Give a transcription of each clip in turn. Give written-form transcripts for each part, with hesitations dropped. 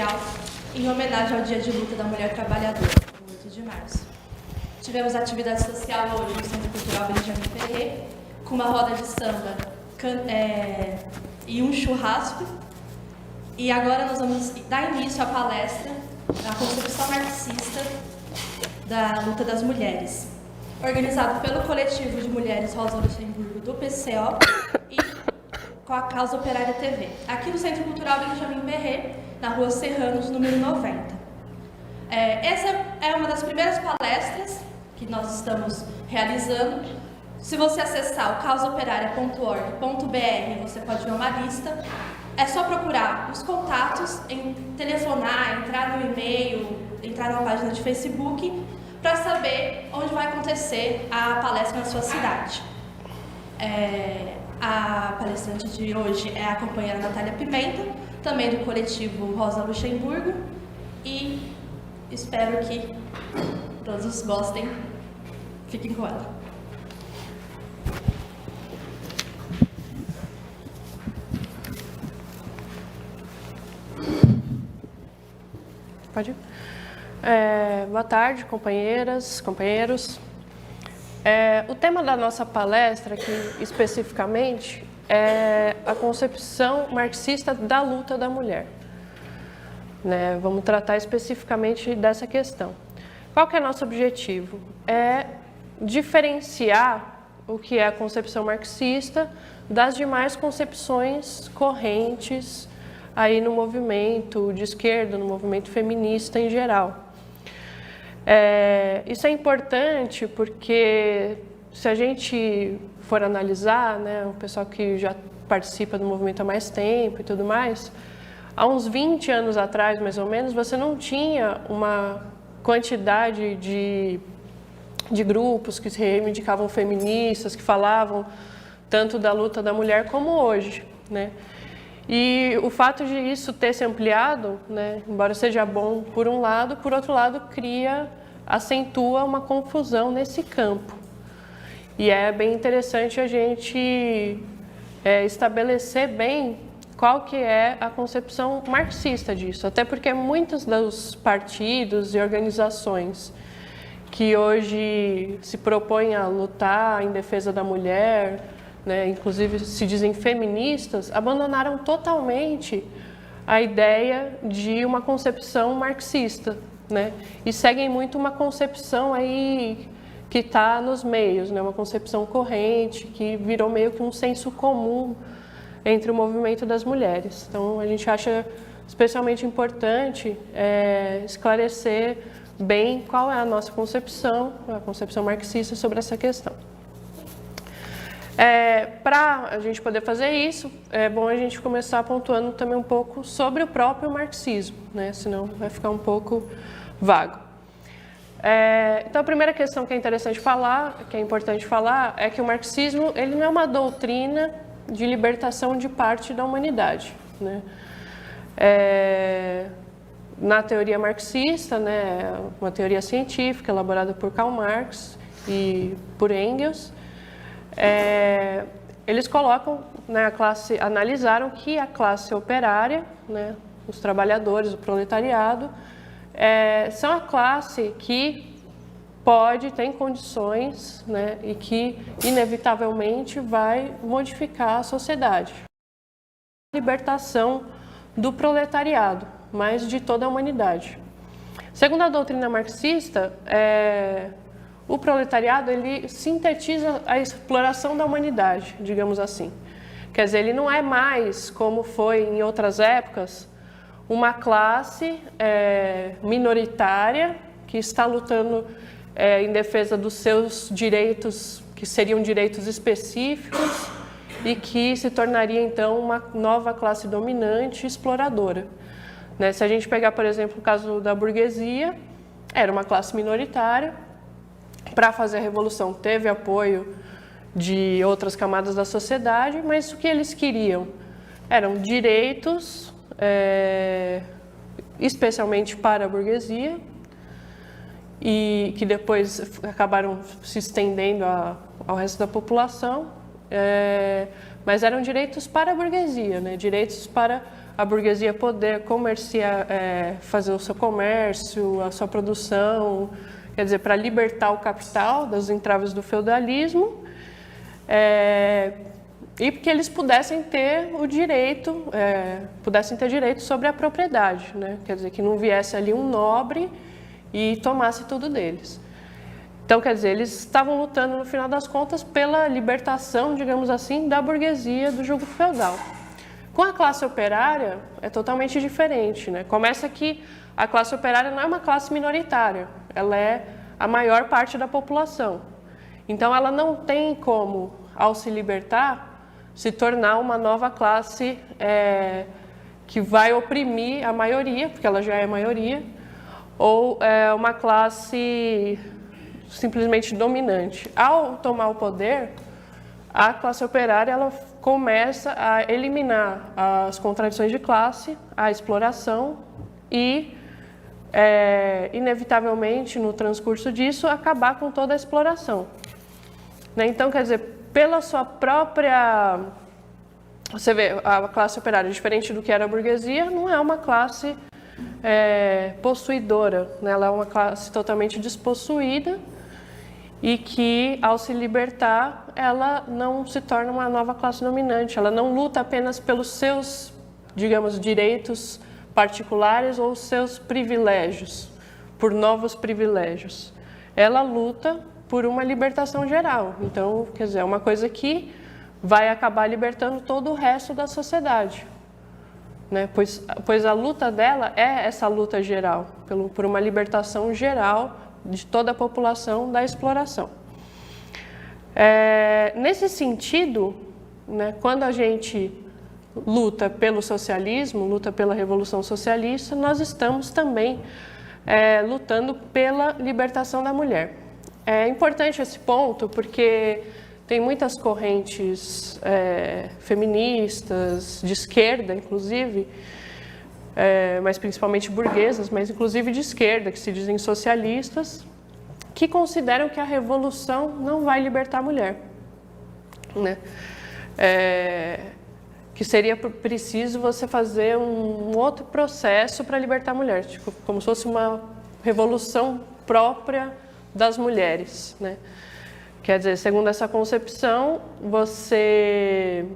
social em homenagem ao Dia de Luta da Mulher Trabalhadora, 8 de março. Tivemos atividade social hoje no Centro Cultural Benjamin Ferrer, com uma roda de samba e um churrasco. E agora nós vamos dar início à palestra da concepção marxista da luta das mulheres, organizado pelo coletivo de mulheres Rosa Luxemburgo do PCO e com a Causa Operária TV, aqui no Centro Cultural Benjamin Ferrer, na Rua Serranos, número 90. Essa é uma das primeiras palestras que nós estamos realizando. Se você acessar o causaoperaria.org.br, você pode ver uma lista. É só procurar os contatos, telefonar, entrar no e-mail, entrar na página de Facebook, para saber onde vai acontecer a palestra na sua cidade. A palestrante de hoje é a companheira Natália Pimenta, também do coletivo Rosa Luxemburgo, e espero que todos gostem. Fiquem com ela. Pode ir. Boa tarde, companheiras, companheiros. O tema da nossa palestra aqui, especificamente, é a concepção marxista da luta da mulher. Vamos tratar especificamente dessa questão. Qual que é nosso objetivo? É diferenciar o que é a concepção marxista das demais concepções correntes aí no movimento de esquerda, no movimento feminista em geral. Isso é importante porque, se a gente for analisar, o pessoal que já participa do movimento há mais tempo e tudo mais, há uns 20 anos atrás, mais ou menos, você não tinha uma quantidade de grupos que se reivindicavam feministas, que falavam tanto da luta da mulher como hoje, E o fato de isso ter se ampliado, embora seja bom por um lado, por outro lado acentua uma confusão nesse campo. E é bem interessante a gente estabelecer bem qual que é a concepção marxista disso, até porque muitos dos partidos e organizações que hoje se propõem a lutar em defesa da mulher, inclusive se dizem feministas, abandonaram totalmente a ideia de uma concepção marxista, e seguem muito uma concepção aí que está nos meios, uma concepção corrente, que virou meio que um senso comum entre o movimento das mulheres. Então, a gente acha especialmente importante esclarecer bem qual é a nossa concepção, a concepção marxista sobre essa questão. Para a gente poder fazer isso, é bom a gente começar pontuando também um pouco sobre o próprio marxismo, senão vai ficar um pouco vago. Então, a primeira questão que é interessante falar, que é importante falar, é que o marxismo ele não é uma doutrina de libertação de parte da humanidade. Na teoria marxista, uma teoria científica elaborada por Karl Marx e por Engels, eles colocam, analisaram que a classe operária, os trabalhadores, o proletariado, são a classe que tem condições, e que inevitavelmente vai modificar a sociedade. A libertação do proletariado, mas de toda a humanidade. Segundo a doutrina marxista, o proletariado ele sintetiza a exploração da humanidade, digamos assim. Quer dizer, ele não é mais, como foi em outras épocas, uma classe minoritária que está lutando em defesa dos seus direitos, que seriam direitos específicos, e que se tornaria, então, uma nova classe dominante e exploradora. Se a gente pegar, por exemplo, o caso da burguesia, era uma classe minoritária. Para fazer a revolução, teve apoio de outras camadas da sociedade, mas o que eles queriam eram direitos, especialmente para a burguesia, e que depois acabaram se estendendo ao resto da população, mas eram direitos para a burguesia, né? Direitos para a burguesia poder comerciar, fazer o seu comércio, a sua produção, quer dizer, para libertar o capital das entraves do feudalismo, e que eles pudessem ter o direito, pudessem ter direito sobre a propriedade, né? Quer dizer, que não viesse ali um nobre e tomasse tudo deles. Então, quer dizer, eles estavam lutando, no final das contas, pela libertação, digamos assim, da burguesia do jugo feudal. Com a classe operária, é totalmente diferente, né? Começa que a classe operária não é uma classe minoritária, ela é a maior parte da população. Então, ela não tem como, ao se libertar, se tornar uma nova classe que vai oprimir a maioria, porque ela já é a maioria, ou uma classe simplesmente dominante. Ao tomar o poder, a classe operária ela começa a eliminar as contradições de classe, a exploração e, inevitavelmente, no transcurso disso, acabar com toda a exploração. Né? Então, quer dizer, pela sua própria... Você vê, a classe operária, diferente do que era a burguesia, não é uma classe possuidora, né? Ela é uma classe totalmente despossuída e que, ao se libertar, ela não se torna uma nova classe dominante. Ela não luta apenas pelos seus, digamos, direitos particulares ou seus privilégios, por novos privilégios. Ela luta por uma libertação geral. Então, quer dizer, é uma coisa que vai acabar libertando todo o resto da sociedade, né? Pois a luta dela é essa luta geral, por uma libertação geral de toda a população da exploração. Nesse sentido, né, quando a gente luta pelo socialismo, luta pela Revolução Socialista, nós estamos também lutando pela libertação da mulher. É importante esse ponto porque tem muitas correntes feministas, de esquerda, inclusive, mas principalmente burguesas, mas inclusive de esquerda, que se dizem socialistas, que consideram que a revolução não vai libertar a mulher, né? Que seria preciso você fazer um outro processo para libertar a mulher, tipo, como se fosse uma revolução própria das mulheres, né? Quer dizer, segundo essa concepção, você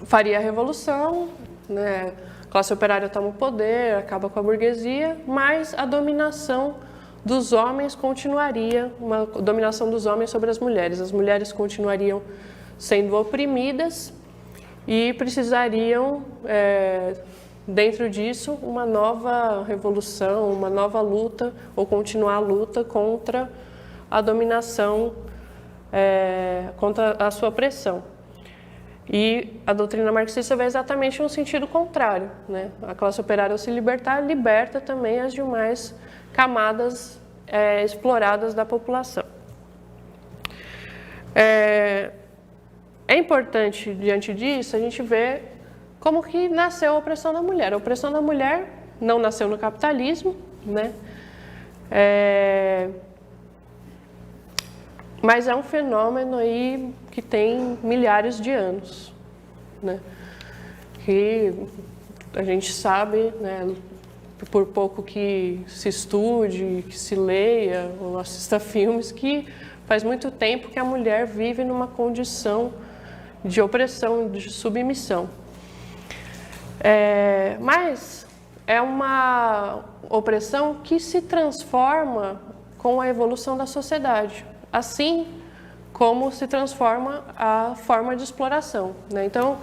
faria a revolução, né? A classe operária toma o poder, acaba com a burguesia, mas a dominação dos homens continuaria, uma dominação dos homens sobre as mulheres continuariam sendo oprimidas e precisariam, dentro disso, uma nova revolução, uma nova luta, ou continuar a luta contra a dominação, contra a sua opressão. E a doutrina marxista vai exatamente no sentido contrário, né? A classe operária, ao se libertar, liberta também as demais camadas exploradas da população. É importante, diante disso, a gente ver como que nasceu a opressão da mulher. A opressão da mulher não nasceu no capitalismo, né? Mas é um fenômeno aí que tem milhares de anos, né? Que a gente sabe, né, por pouco que se estude, que se leia ou assista filmes, que faz muito tempo que a mulher vive numa condição de opressão, de submissão. Mas é uma opressão que se transforma com a evolução da sociedade, assim como se transforma a forma de exploração, né? Então,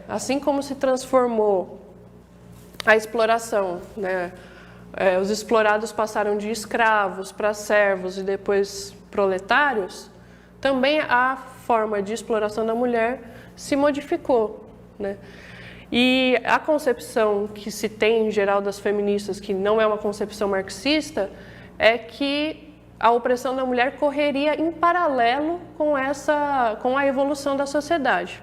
assim como se transformou a exploração, né? Os explorados passaram de escravos para servos e depois proletários, também a forma de exploração da mulher se modificou, né? E a concepção que se tem em geral das feministas, que não é uma concepção marxista, é que a opressão da mulher correria em paralelo com a evolução da sociedade,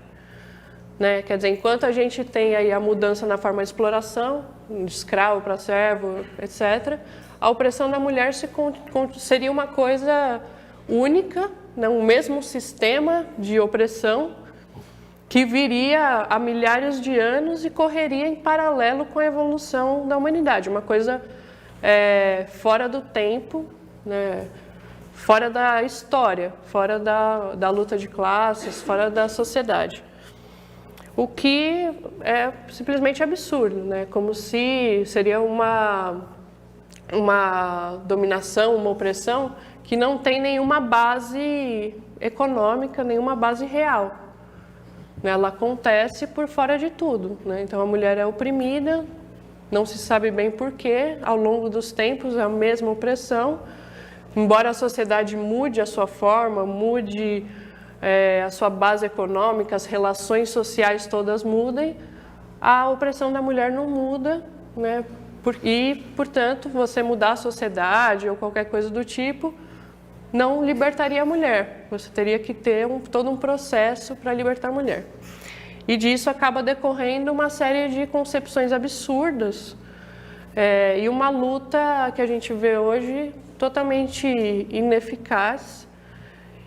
né? Quer dizer, enquanto a gente tem aí a mudança na forma de exploração, de escravo para servo, etc., a opressão da mulher seria uma coisa única, né, um mesmo sistema de opressão que viria há milhares de anos e correria em paralelo com a evolução da humanidade, uma coisa fora do tempo, né, fora da história, fora da luta de classes, fora da sociedade. O que é simplesmente absurdo, né? Como se seria uma dominação, uma opressão que não tem nenhuma base econômica, nenhuma base real. Ela acontece por fora de tudo, né? Então a mulher é oprimida, não se sabe bem porquê, ao longo dos tempos é a mesma opressão. Embora a sociedade mude a sua forma, mude a sua base econômica, as relações sociais todas mudem, a opressão da mulher não muda, né? E, portanto, você mudar a sociedade ou qualquer coisa do tipo não libertaria a mulher. Você teria que ter todo um processo para libertar a mulher. E disso acaba decorrendo uma série de concepções absurdas e uma luta que a gente vê hoje totalmente ineficaz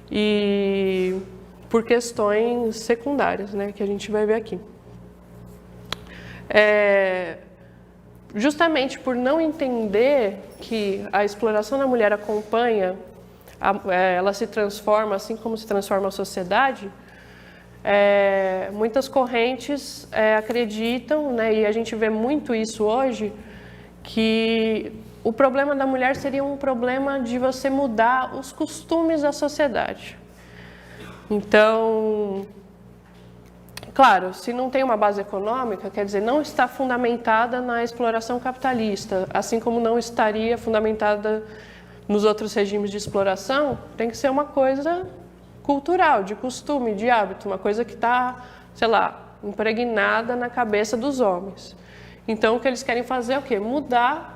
e por questões secundárias, né, que a gente vai ver aqui. Justamente por não entender que a exploração da mulher acompanha, ela se transforma assim como se transforma a sociedade, muitas correntes acreditam, né, e a gente vê muito isso hoje, que o problema da mulher seria um problema de você mudar os costumes da sociedade. Então, claro, se não tem uma base econômica, quer dizer, não está fundamentada na exploração capitalista, assim como não estaria fundamentada nos outros regimes de exploração, tem que ser uma coisa cultural, de costume, de hábito, uma coisa que está, sei lá, impregnada na cabeça dos homens. Então, o que eles querem fazer é o quê? Mudar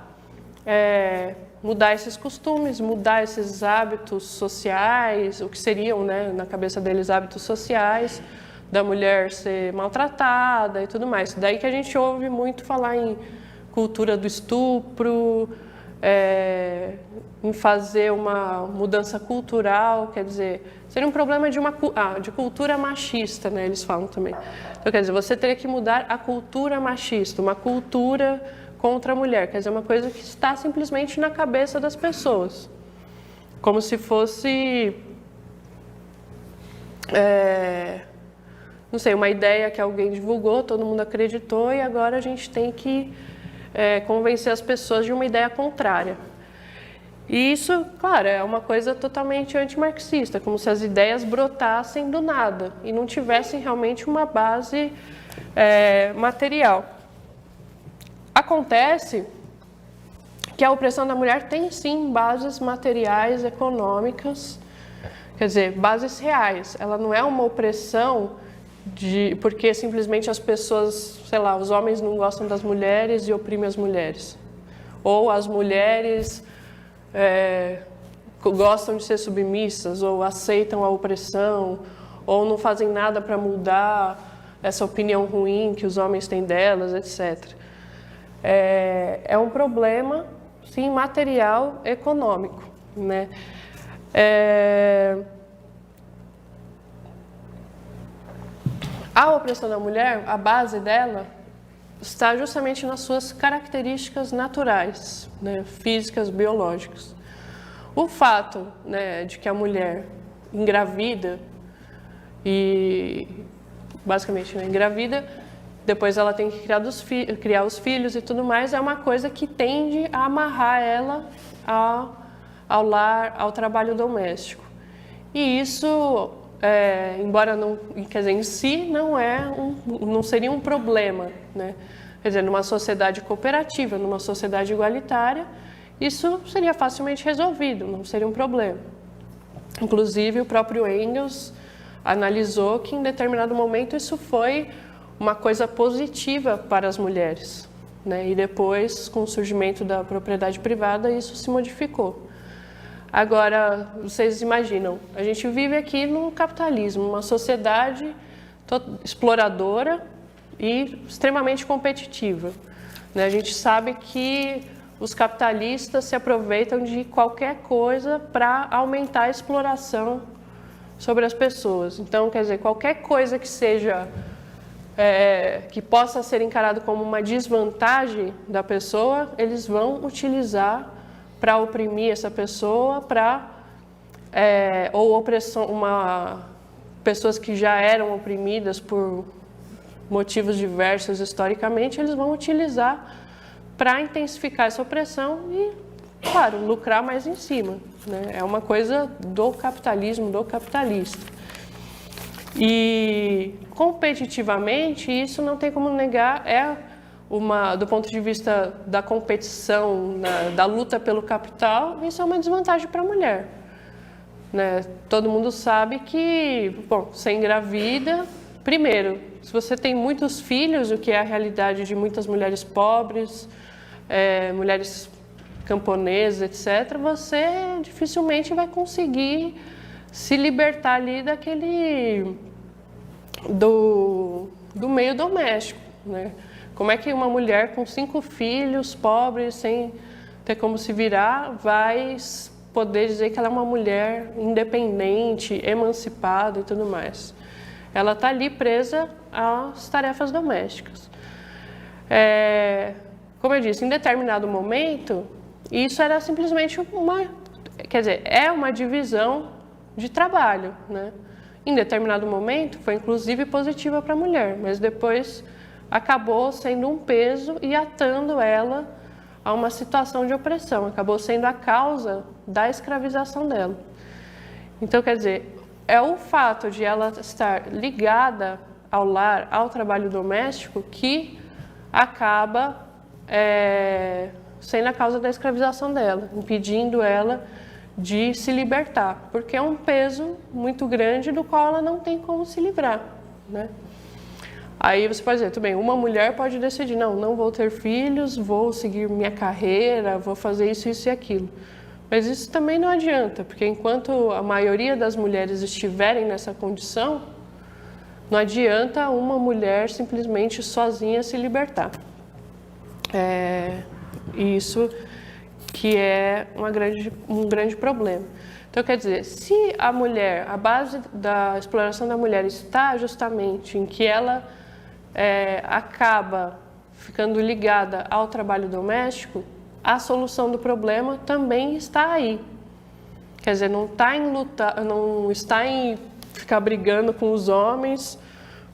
esses costumes, mudar esses hábitos sociais, o que seriam, né, na cabeça deles, hábitos sociais, da mulher ser maltratada e tudo mais. Daí que a gente ouve muito falar em cultura do estupro, em fazer uma mudança cultural, quer dizer, seria um problema de cultura machista, né, eles falam também. Então, quer dizer, você teria que mudar a cultura machista, uma cultura contra a mulher, quer dizer, uma coisa que está simplesmente na cabeça das pessoas, como se fosse, não sei, uma ideia que alguém divulgou, todo mundo acreditou e agora a gente tem que convencer as pessoas de uma ideia contrária. E isso, claro, é uma coisa totalmente antimarxista, como se as ideias brotassem do nada e não tivessem realmente uma base material. Acontece que a opressão da mulher tem sim bases materiais, econômicas, quer dizer, bases reais. Ela não é uma opressão porque simplesmente as pessoas, sei lá, os homens não gostam das mulheres e oprimem as mulheres. Ou as mulheres gostam de ser submissas, ou aceitam a opressão, ou não fazem nada para mudar essa opinião ruim que os homens têm delas, etc. É um problema, sim, material, econômico, né? A opressão da mulher, a base dela, está justamente nas suas características naturais, né, físicas, biológicas. O fato, né, de que a mulher engravida e, basicamente, engravida, depois ela tem que criar os filhos e tudo mais, é uma coisa que tende a amarrar ela ao lar, ao trabalho doméstico. E isso, embora não, quer dizer, em si não seria um problema, né? Quer dizer, numa sociedade cooperativa, numa sociedade igualitária, isso seria facilmente resolvido, não seria um problema. Inclusive, o próprio Engels analisou que em determinado momento isso foi uma coisa positiva para as mulheres, né? E depois, com o surgimento da propriedade privada, isso se modificou. Agora, vocês imaginam, a gente vive aqui no capitalismo, uma sociedade exploradora e extremamente competitiva, né? A gente sabe que os capitalistas se aproveitam de qualquer coisa para aumentar a exploração sobre as pessoas. Então, quer dizer, qualquer coisa que seja, que possa ser encarado como uma desvantagem da pessoa, eles vão utilizar para oprimir essa pessoa, ou opressão, pessoas que já eram oprimidas por motivos diversos historicamente, eles vão utilizar para intensificar essa opressão e, claro, lucrar mais em cima, né? É uma coisa do capitalismo, do capitalista. E competitivamente, isso não tem como negar, do ponto de vista da competição, da luta pelo capital, isso é uma desvantagem para a mulher, né? Todo mundo sabe que, bom, você engravida, primeiro, se você tem muitos filhos, o que é a realidade de muitas mulheres pobres, mulheres camponesas, etc., você dificilmente vai conseguir se libertar ali do meio doméstico, né? Como é que uma mulher com 5 filhos, pobre, sem ter como se virar, vai poder dizer que ela é uma mulher independente, emancipada e tudo mais? Ela está ali presa às tarefas domésticas. Como eu disse, em determinado momento, isso era simplesmente é uma divisão de trabalho, né? Em determinado momento, foi inclusive positiva para a mulher, mas depois acabou sendo um peso e atando ela a uma situação de opressão, acabou sendo a causa da escravização dela. Então, quer dizer, é o fato de ela estar ligada ao lar, ao trabalho doméstico, que acaba sendo a causa da escravização dela, impedindo ela de se libertar, porque é um peso muito grande do qual ela não tem como se livrar, né? Aí você pode dizer, tudo bem, uma mulher pode decidir, não vou ter filhos, vou seguir minha carreira, vou fazer isso, isso e aquilo. Mas isso também não adianta, porque enquanto a maioria das mulheres estiverem nessa condição, não adianta uma mulher simplesmente sozinha se libertar. Isso que é um grande problema. Então, quer dizer, se a mulher, a base da exploração da mulher está justamente em que ela acaba ficando ligada ao trabalho doméstico, a solução do problema também está aí. Quer dizer, não está em ficar brigando com os homens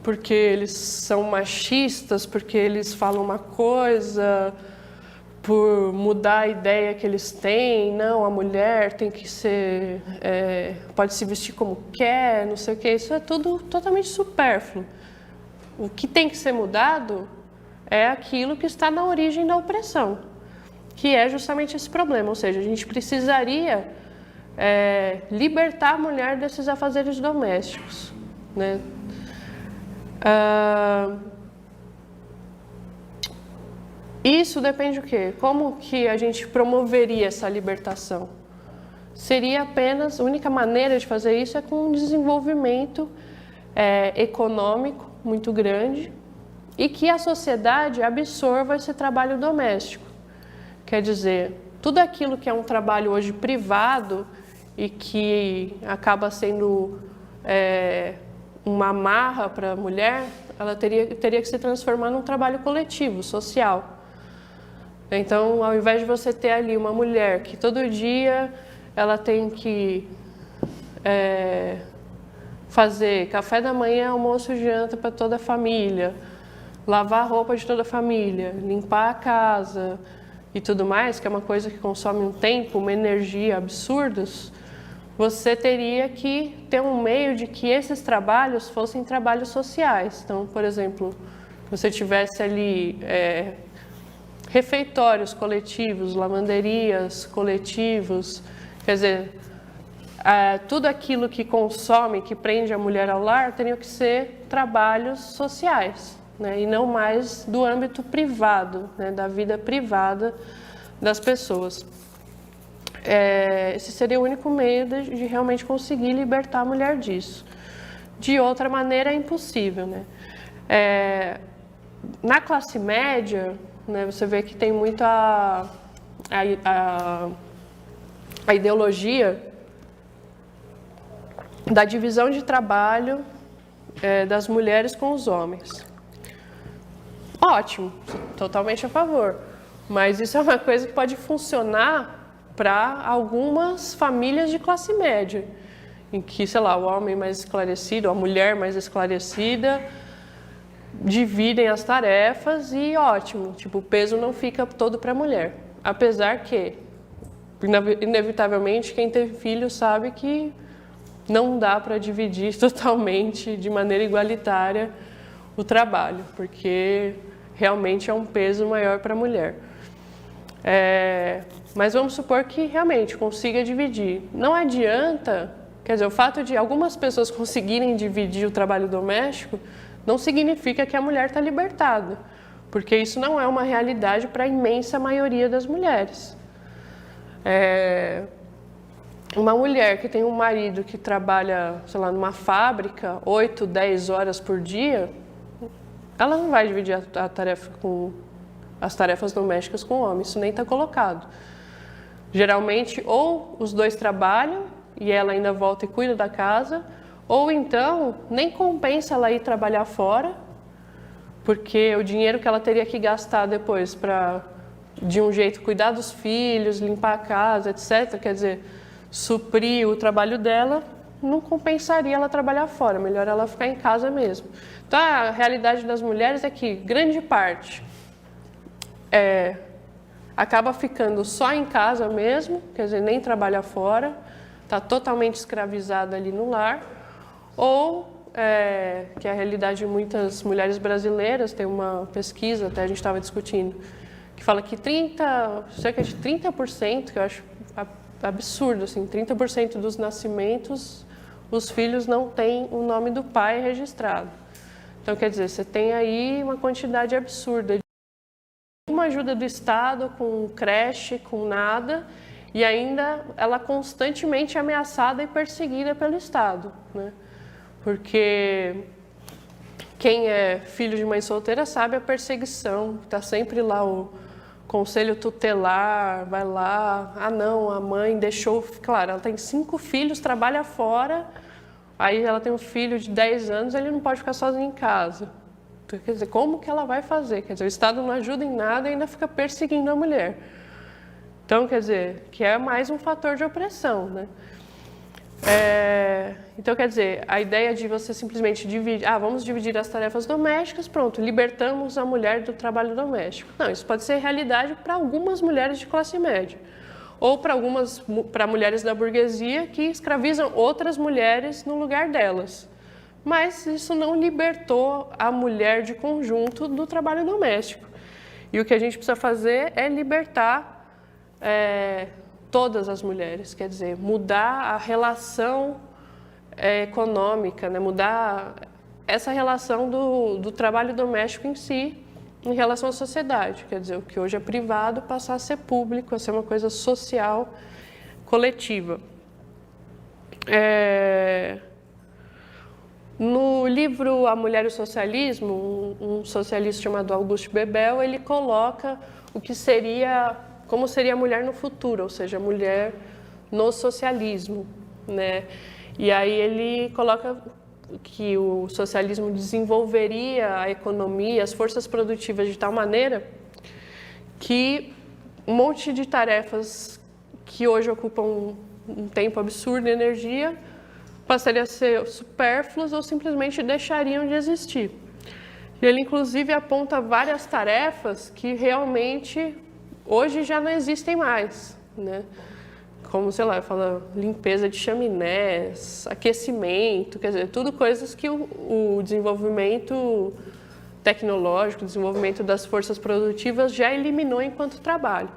porque eles são machistas, porque eles falam uma coisa, por mudar a ideia que eles têm. Não, a mulher tem que ser, pode se vestir como quer, não sei o que. Isso é tudo totalmente supérfluo. O que tem que ser mudado é aquilo que está na origem da opressão, que é justamente esse problema. Ou seja, a gente precisaria libertar a mulher desses afazeres domésticos, né? Isso depende do quê? Como que a gente promoveria essa libertação? Seria apenas, a única maneira de fazer isso é com um desenvolvimento econômico muito grande e que a sociedade absorva esse trabalho doméstico. Quer dizer, tudo aquilo que é um trabalho hoje privado e que acaba sendo uma amarra para a mulher, ela teria que se transformar num trabalho coletivo, social. Então, ao invés de você ter ali uma mulher que todo dia ela tem que fazer café da manhã, almoço e janta para toda a família, lavar a roupa de toda a família, limpar a casa e tudo mais, que é uma coisa que consome um tempo, uma energia absurdos, você teria que ter um meio de que esses trabalhos fossem trabalhos sociais. Então, por exemplo, você tivesse ali refeitórios coletivos, lavanderias coletivos, quer dizer, tudo aquilo que consome, que prende a mulher ao lar, teriam que ser trabalhos sociais, né? E não mais do âmbito privado, né? Da vida privada das pessoas. Esse seria o único meio de realmente conseguir libertar a mulher disso. De outra maneira, é impossível, né? Na classe média, né, você vê que tem muito a ideologia da divisão de trabalho das mulheres com os homens. Ótimo, totalmente a favor. Mas isso é uma coisa que pode funcionar para algumas famílias de classe média, em que, sei lá, o homem mais esclarecido, a mulher mais esclarecida, dividem as tarefas e ótimo, tipo, o peso não fica todo para a mulher. Apesar que, inevitavelmente, quem tem filho sabe que não dá para dividir totalmente, de maneira igualitária, o trabalho, porque realmente é um peso maior para a mulher. Mas vamos supor que realmente consiga dividir. Não adianta, quer dizer, o fato de algumas pessoas conseguirem dividir o trabalho doméstico não significa que a mulher está libertada, porque isso não é uma realidade para a imensa maioria das mulheres. Uma mulher que tem um marido que trabalha, sei lá, numa fábrica, 8, 10 horas por dia, ela não vai dividir as tarefas domésticas com o homem, isso nem está colocado. Geralmente, ou os dois trabalham e ela ainda volta e cuida da casa, ou então nem compensa ela ir trabalhar fora, porque o dinheiro que ela teria que gastar depois para, de um jeito, cuidar dos filhos, limpar a casa, etc., quer dizer, suprir o trabalho dela, não compensaria ela trabalhar fora, melhor ela ficar em casa mesmo. Então, a realidade das mulheres é que grande parte acaba ficando só em casa mesmo, quer dizer, nem trabalha fora, está totalmente escravizada ali no lar, ou, que é a realidade de muitas mulheres brasileiras, tem uma pesquisa, até a gente estava discutindo, que fala que cerca de 30%, que eu acho absurdo, assim, 30% dos nascimentos, os filhos não têm o nome do pai registrado. Então, quer dizer, você tem aí uma quantidade absurda de uma ajuda do Estado, com creche, com nada, e ainda ela constantemente ameaçada e perseguida pelo Estado, né? Porque quem é filho de mãe solteira sabe a perseguição, está sempre lá o conselho tutelar, vai lá, não, a mãe deixou, claro, ela tem 5 filhos, trabalha fora, aí ela tem um filho de 10 anos, ele não pode ficar sozinho em casa. Então, quer dizer, como que ela vai fazer? Quer dizer, o Estado não ajuda em nada e ainda fica perseguindo a mulher. Então, quer dizer, que é mais um fator de opressão, né? Então, quer dizer, a ideia de você simplesmente dividir, vamos dividir as tarefas domésticas, pronto, libertamos a mulher do trabalho doméstico. Não, isso pode ser realidade para algumas mulheres de classe média, ou para mulheres da burguesia que escravizam outras mulheres no lugar delas. Mas isso não libertou a mulher de conjunto do trabalho doméstico. E o que a gente precisa fazer é libertar todas as mulheres, quer dizer, mudar a relação econômica, né? Mudar essa relação do trabalho doméstico em si em relação à sociedade, quer dizer, o que hoje é privado passar a ser público, a ser uma coisa social, coletiva. No livro A Mulher e o Socialismo, um socialista chamado Auguste Bebel, ele coloca como seria a mulher no futuro, ou seja, a mulher no socialismo, né? E aí ele coloca que o socialismo desenvolveria a economia, as forças produtivas de tal maneira que um monte de tarefas que hoje ocupam um tempo absurdo de energia passariam a ser supérfluas ou simplesmente deixariam de existir. E ele, inclusive, aponta várias tarefas que realmente hoje já não existem mais, né? Como, sei lá, fala limpeza de chaminés, aquecimento, quer dizer, tudo coisas que o desenvolvimento tecnológico, o desenvolvimento das forças produtivas já eliminou enquanto trabalho.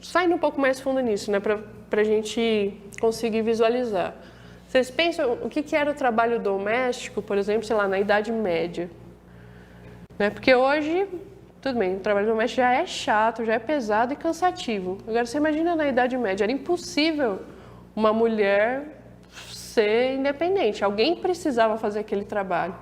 Saindo um pouco mais fundo nisso, né, para a gente conseguir visualizar. Vocês pensam o que era o trabalho doméstico, por exemplo, sei lá, na Idade Média? Né? Porque hoje, tudo bem, o trabalho doméstico já é chato, já é pesado e cansativo. Agora, você imagina na Idade Média, era impossível uma mulher ser independente. Alguém precisava fazer aquele trabalho.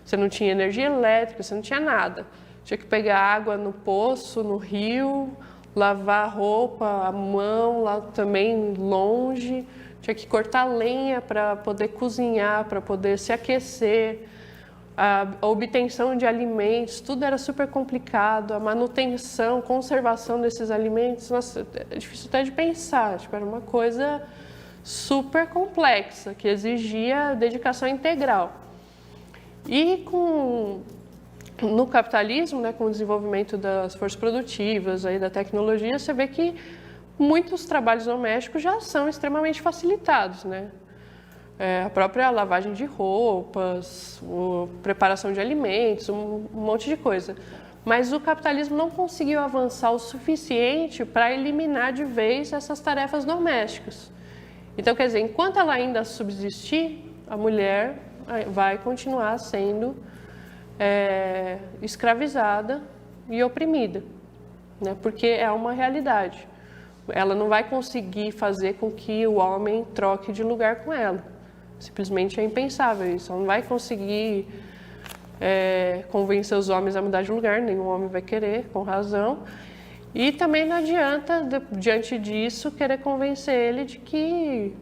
Você não tinha energia elétrica, você não tinha nada. Tinha que pegar água no poço, no rio, lavar a roupa à mão, lá também longe, tinha que cortar lenha para poder cozinhar, para poder se aquecer, a obtenção de alimentos, tudo era super complicado, a manutenção, conservação desses alimentos, nossa, é difícil até de pensar, tipo, era uma coisa super complexa, que exigia dedicação integral. E no capitalismo, né, com o desenvolvimento das forças produtivas, aí, da tecnologia, você vê que muitos trabalhos domésticos já são extremamente facilitados, né? A própria lavagem de roupas, preparação de alimentos, um monte de coisa. Mas o capitalismo não conseguiu avançar o suficiente para eliminar de vez essas tarefas domésticas. Então, quer dizer, enquanto ela ainda subsistir, a mulher vai continuar sendo escravizada e oprimida, né? Porque é uma realidade. Ela não vai conseguir fazer com que o homem troque de lugar com ela. Simplesmente é impensável isso. Ela não vai conseguir convencer os homens a mudar de lugar, nenhum homem vai querer, com razão. E também não adianta, diante disso, querer convencer ele de que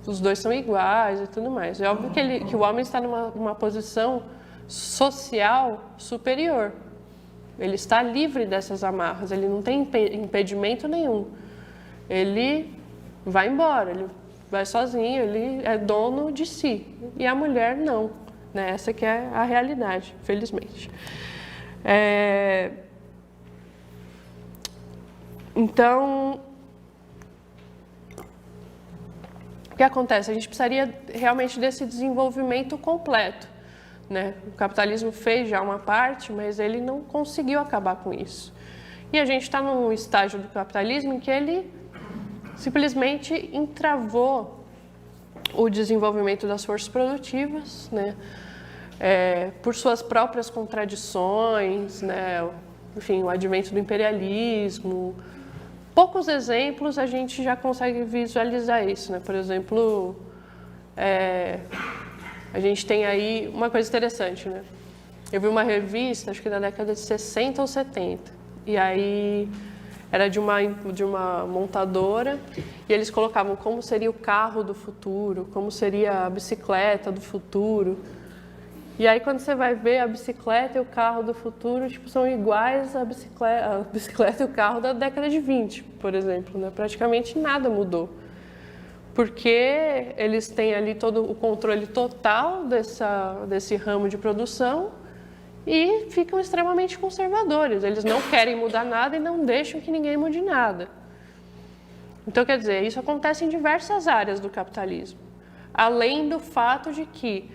os dois são iguais e tudo mais. É óbvio que o homem está numa posição social superior. Ele está livre dessas amarras, ele não tem impedimento nenhum. Ele vai embora, ele vai sozinho, ele é dono de si. E a mulher não, né? Essa que é a realidade, felizmente. Então, o que acontece? A gente precisaria realmente desse desenvolvimento completo, né? O capitalismo fez já uma parte, mas ele não conseguiu acabar com isso. E a gente está num estágio do capitalismo em que ele simplesmente entravou o desenvolvimento das forças produtivas, né? Por suas próprias contradições, né? Enfim, o advento do imperialismo. Poucos exemplos a gente já consegue visualizar isso, né? Por exemplo, a gente tem aí uma coisa interessante, né? Eu vi uma revista, acho que da década de 60 ou 70, e aí era de uma montadora, e eles colocavam como seria o carro do futuro, como seria a bicicleta do futuro. E aí quando você vai ver a bicicleta e o carro do futuro, tipo, são iguais à bicicleta e o carro da década de 20, por exemplo, né? Praticamente nada mudou. Porque eles têm ali todo o controle total desse ramo de produção e ficam extremamente conservadores. Eles não querem mudar nada e não deixam que ninguém mude nada. Então, quer dizer, isso acontece em diversas áreas do capitalismo. Além do fato de que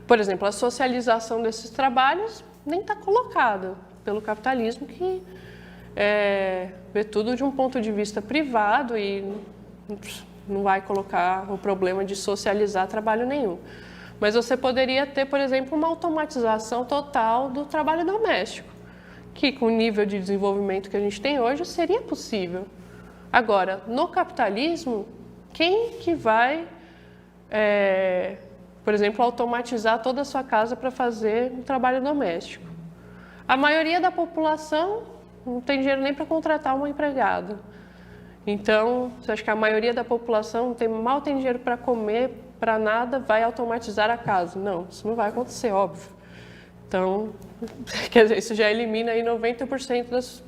por exemplo, a socialização desses trabalhos nem está colocada pelo capitalismo, que vê tudo de um ponto de vista privado e não vai colocar o problema de socializar trabalho nenhum. Mas você poderia ter, por exemplo, uma automatização total do trabalho doméstico, que com o nível de desenvolvimento que a gente tem hoje seria possível. Agora, no capitalismo, quem que vai, por exemplo, automatizar toda a sua casa para fazer um trabalho doméstico? A maioria da população não tem dinheiro nem para contratar uma empregada. Então, você acha que a maioria da população mal tem dinheiro para comer, para nada, vai automatizar a casa? Não, isso não vai acontecer, óbvio. Então, quer dizer, isso já elimina aí 90%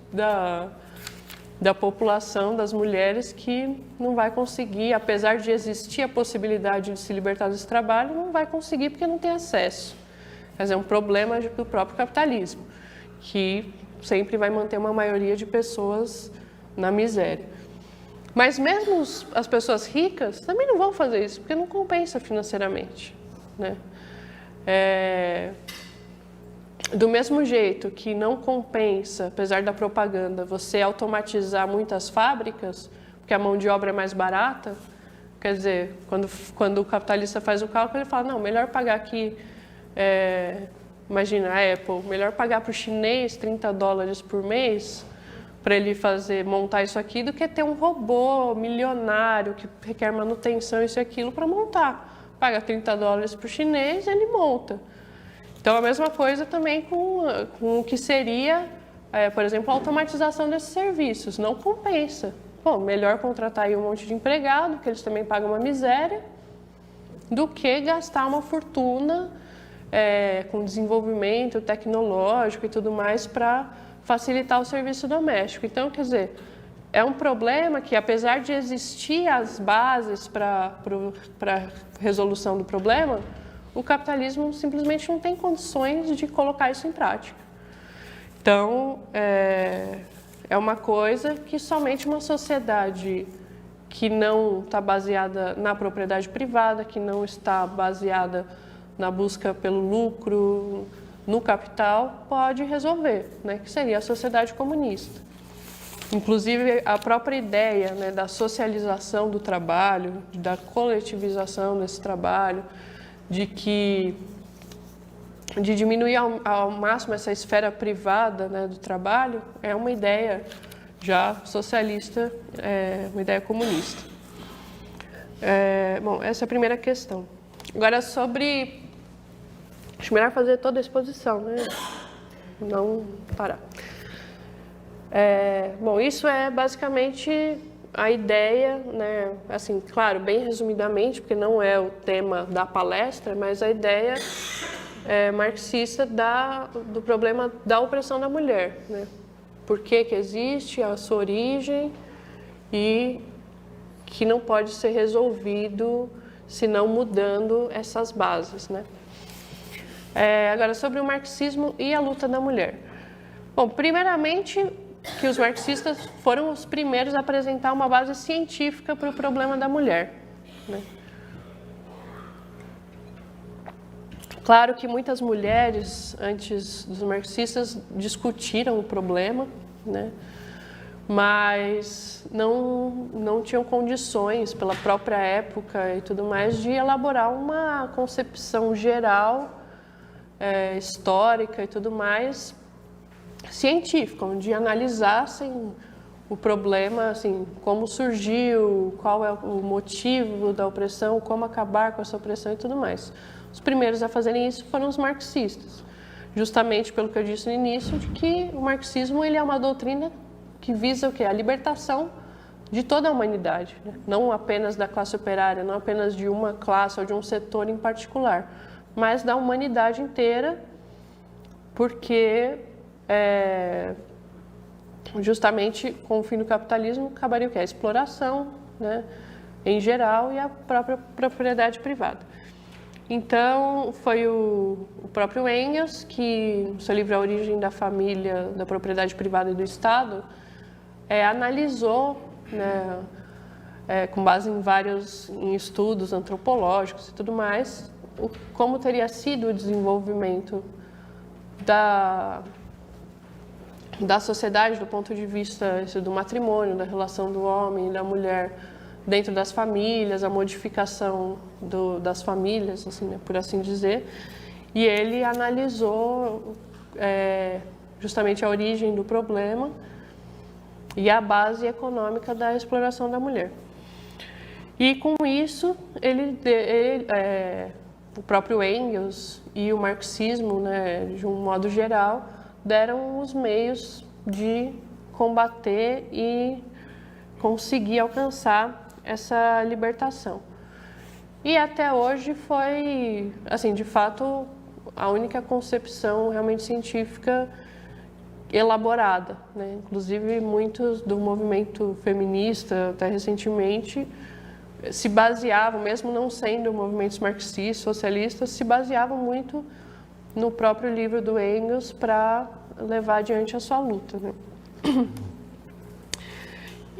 da população, das mulheres, que não vai conseguir, apesar de existir a possibilidade de se libertar desse trabalho, não vai conseguir porque não tem acesso. Quer dizer, é um problema do próprio capitalismo, que sempre vai manter uma maioria de pessoas na miséria. Mas mesmo as pessoas ricas também não vão fazer isso, porque não compensa financeiramente, né? Do mesmo jeito que não compensa, apesar da propaganda, você automatizar muitas fábricas, porque a mão de obra é mais barata, quer dizer, quando o capitalista faz o cálculo, ele fala, não, melhor pagar aqui, imagina a Apple, melhor pagar para o chinês $30 por mês para ele montar isso aqui, do que ter um robô milionário que requer manutenção, isso e aquilo, para montar. Paga $30 para o chinês e ele monta. Então, a mesma coisa também com o que seria, por exemplo, a automatização desses serviços. Não compensa. bom, melhor contratar aí um monte de empregado, que eles também pagam uma miséria, do que gastar uma fortuna com desenvolvimento tecnológico e tudo mais para facilitar o serviço doméstico. Então, quer dizer, é um problema que, apesar de existir as bases para resolução do problema, o capitalismo simplesmente não tem condições de colocar isso em prática. Então, é uma coisa que somente uma sociedade que não está baseada na propriedade privada, que não está baseada na busca pelo lucro, no capital, pode resolver, né? Que seria a sociedade comunista. Inclusive, a própria ideia, né, da socialização do trabalho, da coletivização desse trabalho, de diminuir ao máximo essa esfera privada, né, do trabalho, é uma ideia já socialista, uma ideia comunista. Bom, essa é a primeira questão. Agora, sobre... Acho melhor fazer toda a exposição, né? Não parar. Bom, isso é basicamente a ideia, né? Assim, claro, bem resumidamente, porque não é o tema da palestra, mas a ideia marxista do problema da opressão da mulher, né? Por que existe, a sua origem e que não pode ser resolvido senão mudando essas bases, né? Agora, sobre o marxismo e a luta da mulher. Bom, primeiramente, que os marxistas foram os primeiros a apresentar uma base científica para o problema da mulher, né? Claro que muitas mulheres, antes dos marxistas, discutiram o problema, né? Mas não tinham condições, pela própria época e tudo mais, de elaborar uma concepção geral, histórica e tudo mais, científica, onde analisassem o problema, assim, como surgiu, qual é o motivo da opressão, como acabar com essa opressão e tudo mais. Os primeiros a fazerem isso foram os marxistas, justamente pelo que eu disse no início, de que o marxismo ele é uma doutrina que visa o quê? A libertação de toda a humanidade, né? Não apenas da classe operária, não apenas de uma classe ou de um setor em particular, mas da humanidade inteira, porque justamente com o fim do capitalismo acabaria o quê? A exploração, né, em geral, e a própria propriedade privada. Então, foi o próprio Engels que, no seu livro A Origem da Família, da Propriedade Privada e do Estado, analisou, né, com base em estudos antropológicos e tudo mais, como teria sido o desenvolvimento da sociedade do ponto de vista do matrimônio, da relação do homem e da mulher dentro das famílias, a modificação das famílias, assim, né, por assim dizer. E ele analisou justamente a origem do problema e a base econômica da exploração da mulher. E com isso, o próprio Engels e o marxismo, né, de um modo geral, deram os meios de combater e conseguir alcançar essa libertação. E até hoje foi, assim, de fato, a única concepção realmente científica elaborada, né? Inclusive, muitos do movimento feminista, até recentemente, se baseavam, mesmo não sendo movimentos marxistas, socialistas, se baseavam muito no próprio livro do Engels para levar adiante a sua luta, né?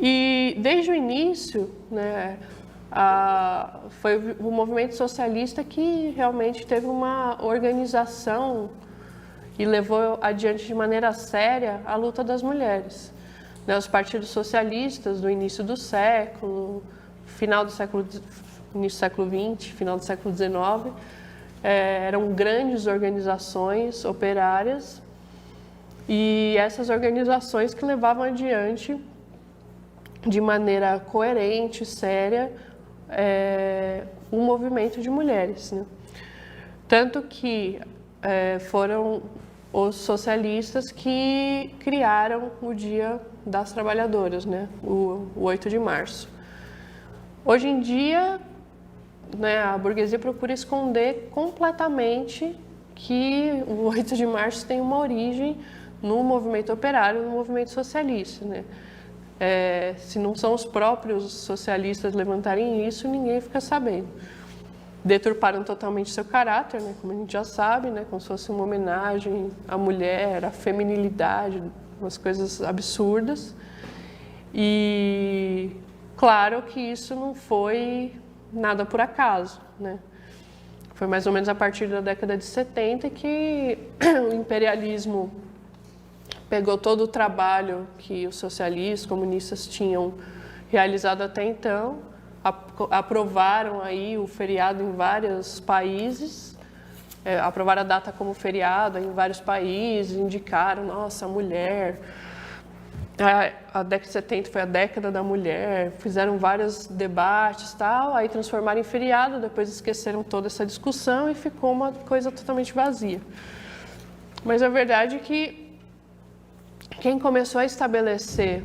E desde o início, né, foi o movimento socialista que realmente teve uma organização e levou adiante de maneira séria a luta das mulheres, né? Os partidos socialistas do início do século, início do século XX, final do século XIX, eram grandes organizações operárias e essas organizações que levavam adiante de maneira coerente, séria, um movimento de mulheres, né? Tanto que foram os socialistas que criaram o Dia das trabalhadoras, né? O 8 de março. Hoje em dia, né, a burguesia procura esconder completamente que o 8 de março tem uma origem no movimento operário, no movimento socialista, né? Se não são os próprios socialistas levantarem isso, ninguém fica sabendo. Deturparam totalmente seu caráter, né, como a gente já sabe, né, como se fosse uma homenagem à mulher, à feminilidade, umas coisas absurdas. E claro que isso não foi nada por acaso, né? Foi mais ou menos a partir da década de 70 que o imperialismo pegou todo o trabalho que os socialistas, comunistas tinham realizado até então, aprovaram aí o feriado em vários países, aprovaram a data como feriado em vários países, indicaram, nossa, a mulher, a década de 70 foi a década da mulher, fizeram vários debates e tal, aí transformaram em feriado, depois esqueceram toda essa discussão e ficou uma coisa totalmente vazia. Mas a verdade é que quem começou a estabelecer,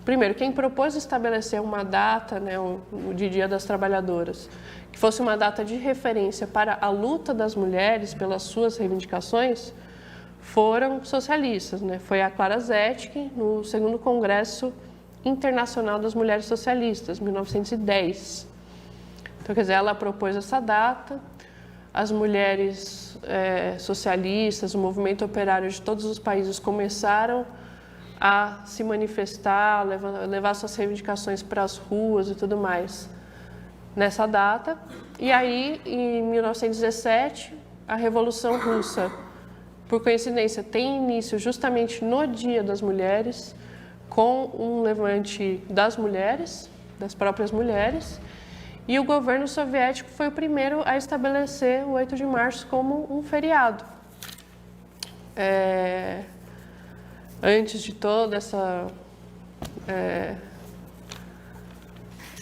primeiro, quem propôs estabelecer uma data, né, o Dia das Trabalhadoras, que fosse uma data de referência para a luta das mulheres pelas suas reivindicações, foram socialistas, né? Foi a Clara Zetkin, no segundo Congresso Internacional das Mulheres Socialistas, 1910. Então, quer dizer, ela propôs essa data, as mulheres socialistas, o movimento operário de todos os países começaram a se manifestar, levar suas reivindicações para as ruas e tudo mais nessa data. E aí, em 1917, a Revolução Russa, por coincidência, tem início justamente no Dia das Mulheres, com um levante das mulheres, das próprias mulheres, e o governo soviético foi o primeiro a estabelecer o 8 de março como um feriado. Antes de toda essa...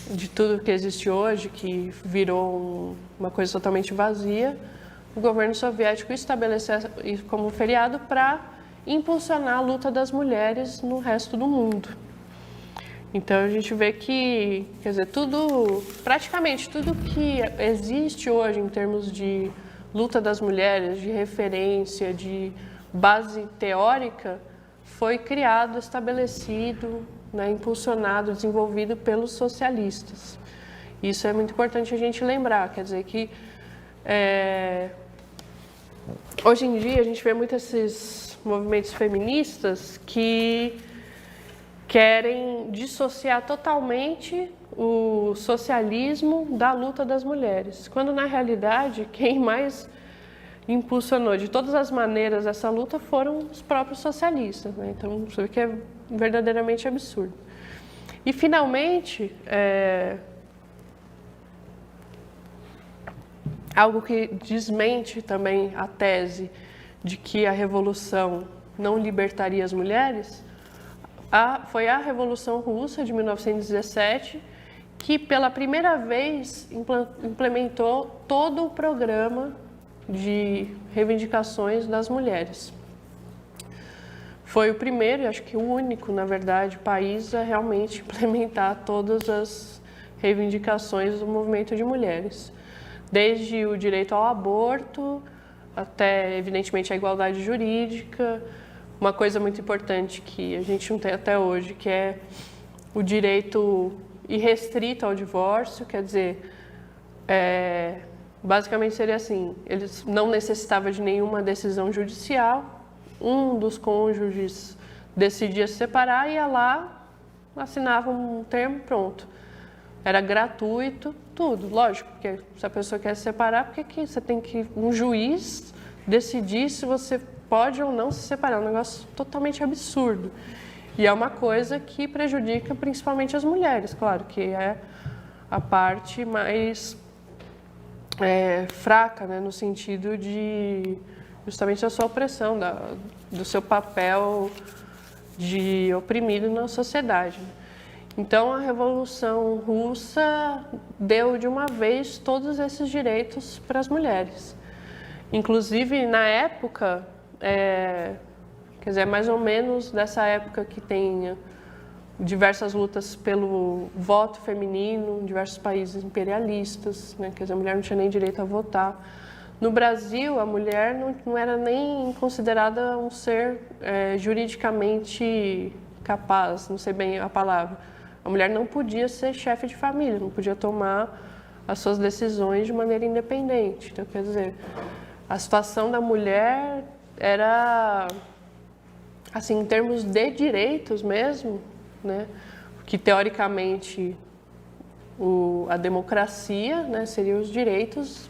de tudo que existe hoje, que virou uma coisa totalmente vazia, o governo soviético estabeleceu isso como um feriado para impulsionar a luta das mulheres no resto do mundo. Então a gente vê que, quer dizer, praticamente tudo que existe hoje em termos de luta das mulheres, de referência, de base teórica, foi criado, estabelecido, né, impulsionado, desenvolvido pelos socialistas. Isso é muito importante a gente lembrar, quer dizer que hoje em dia a gente vê muito esses movimentos feministas que querem dissociar totalmente o socialismo da luta das mulheres, quando na realidade quem mais impulsionou de todas as maneiras essa luta foram os próprios socialistas, né? Então você vê que é verdadeiramente absurdo. E finalmente, algo que desmente também a tese de que a revolução não libertaria as mulheres, foi a Revolução Russa de 1917, que pela primeira vez implementou todo o programa de reivindicações das mulheres. Foi o primeiro, e acho que o único, na verdade, país a realmente implementar todas as reivindicações do movimento de mulheres. Desde o direito ao aborto, até, evidentemente, a igualdade jurídica. Uma coisa muito importante que a gente não tem até hoje, que é o direito irrestrito ao divórcio, quer dizer, basicamente seria assim, eles não necessitavam de nenhuma decisão judicial, um dos cônjuges decidia se separar, ia lá, assinava um termo, pronto. Era gratuito, tudo, lógico, porque se a pessoa quer se separar, por que você tem que um juiz decidir se você pode ou não se separar? É um negócio totalmente absurdo. E é uma coisa que prejudica principalmente as mulheres, claro, que é a parte mais fraca, né, no sentido de justamente a sua opressão, do seu papel de oprimido na sociedade. Então, a Revolução Russa deu de uma vez todos esses direitos para as mulheres. Inclusive, na época, Quer dizer, é mais ou menos dessa época que tem diversas lutas pelo voto feminino em diversos países imperialistas, né? Quer dizer, a mulher não tinha nem direito a votar. No Brasil, a mulher não era nem considerada um ser juridicamente capaz, não sei bem a palavra. A mulher não podia ser chefe de família, não podia tomar as suas decisões de maneira independente. Então, quer dizer, a situação da mulher era, assim, em termos de direitos mesmo, né? Que teoricamente a democracia, né, seria os direitos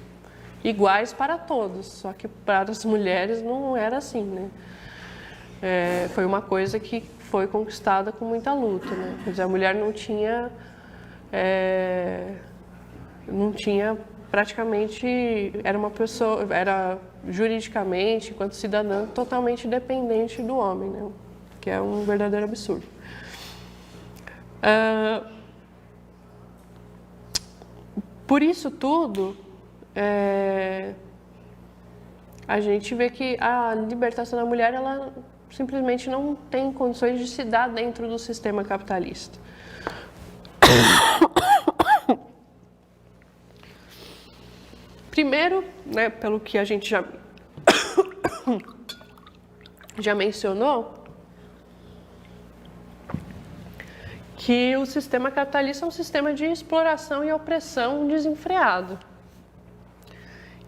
iguais para todos, só que para as mulheres não era assim, né? Foi uma coisa que foi conquistada com muita luta, né? Quer dizer, a mulher não tinha praticamente, era uma pessoa, era juridicamente, enquanto cidadã, totalmente dependente do homem, né? Que é um verdadeiro absurdo. Por isso tudo, a gente vê que a libertação da mulher, ela simplesmente não tem condições de se dar dentro do sistema capitalista. Primeiro, né, pelo que a gente já mencionou, que o sistema capitalista é um sistema de exploração e opressão desenfreado.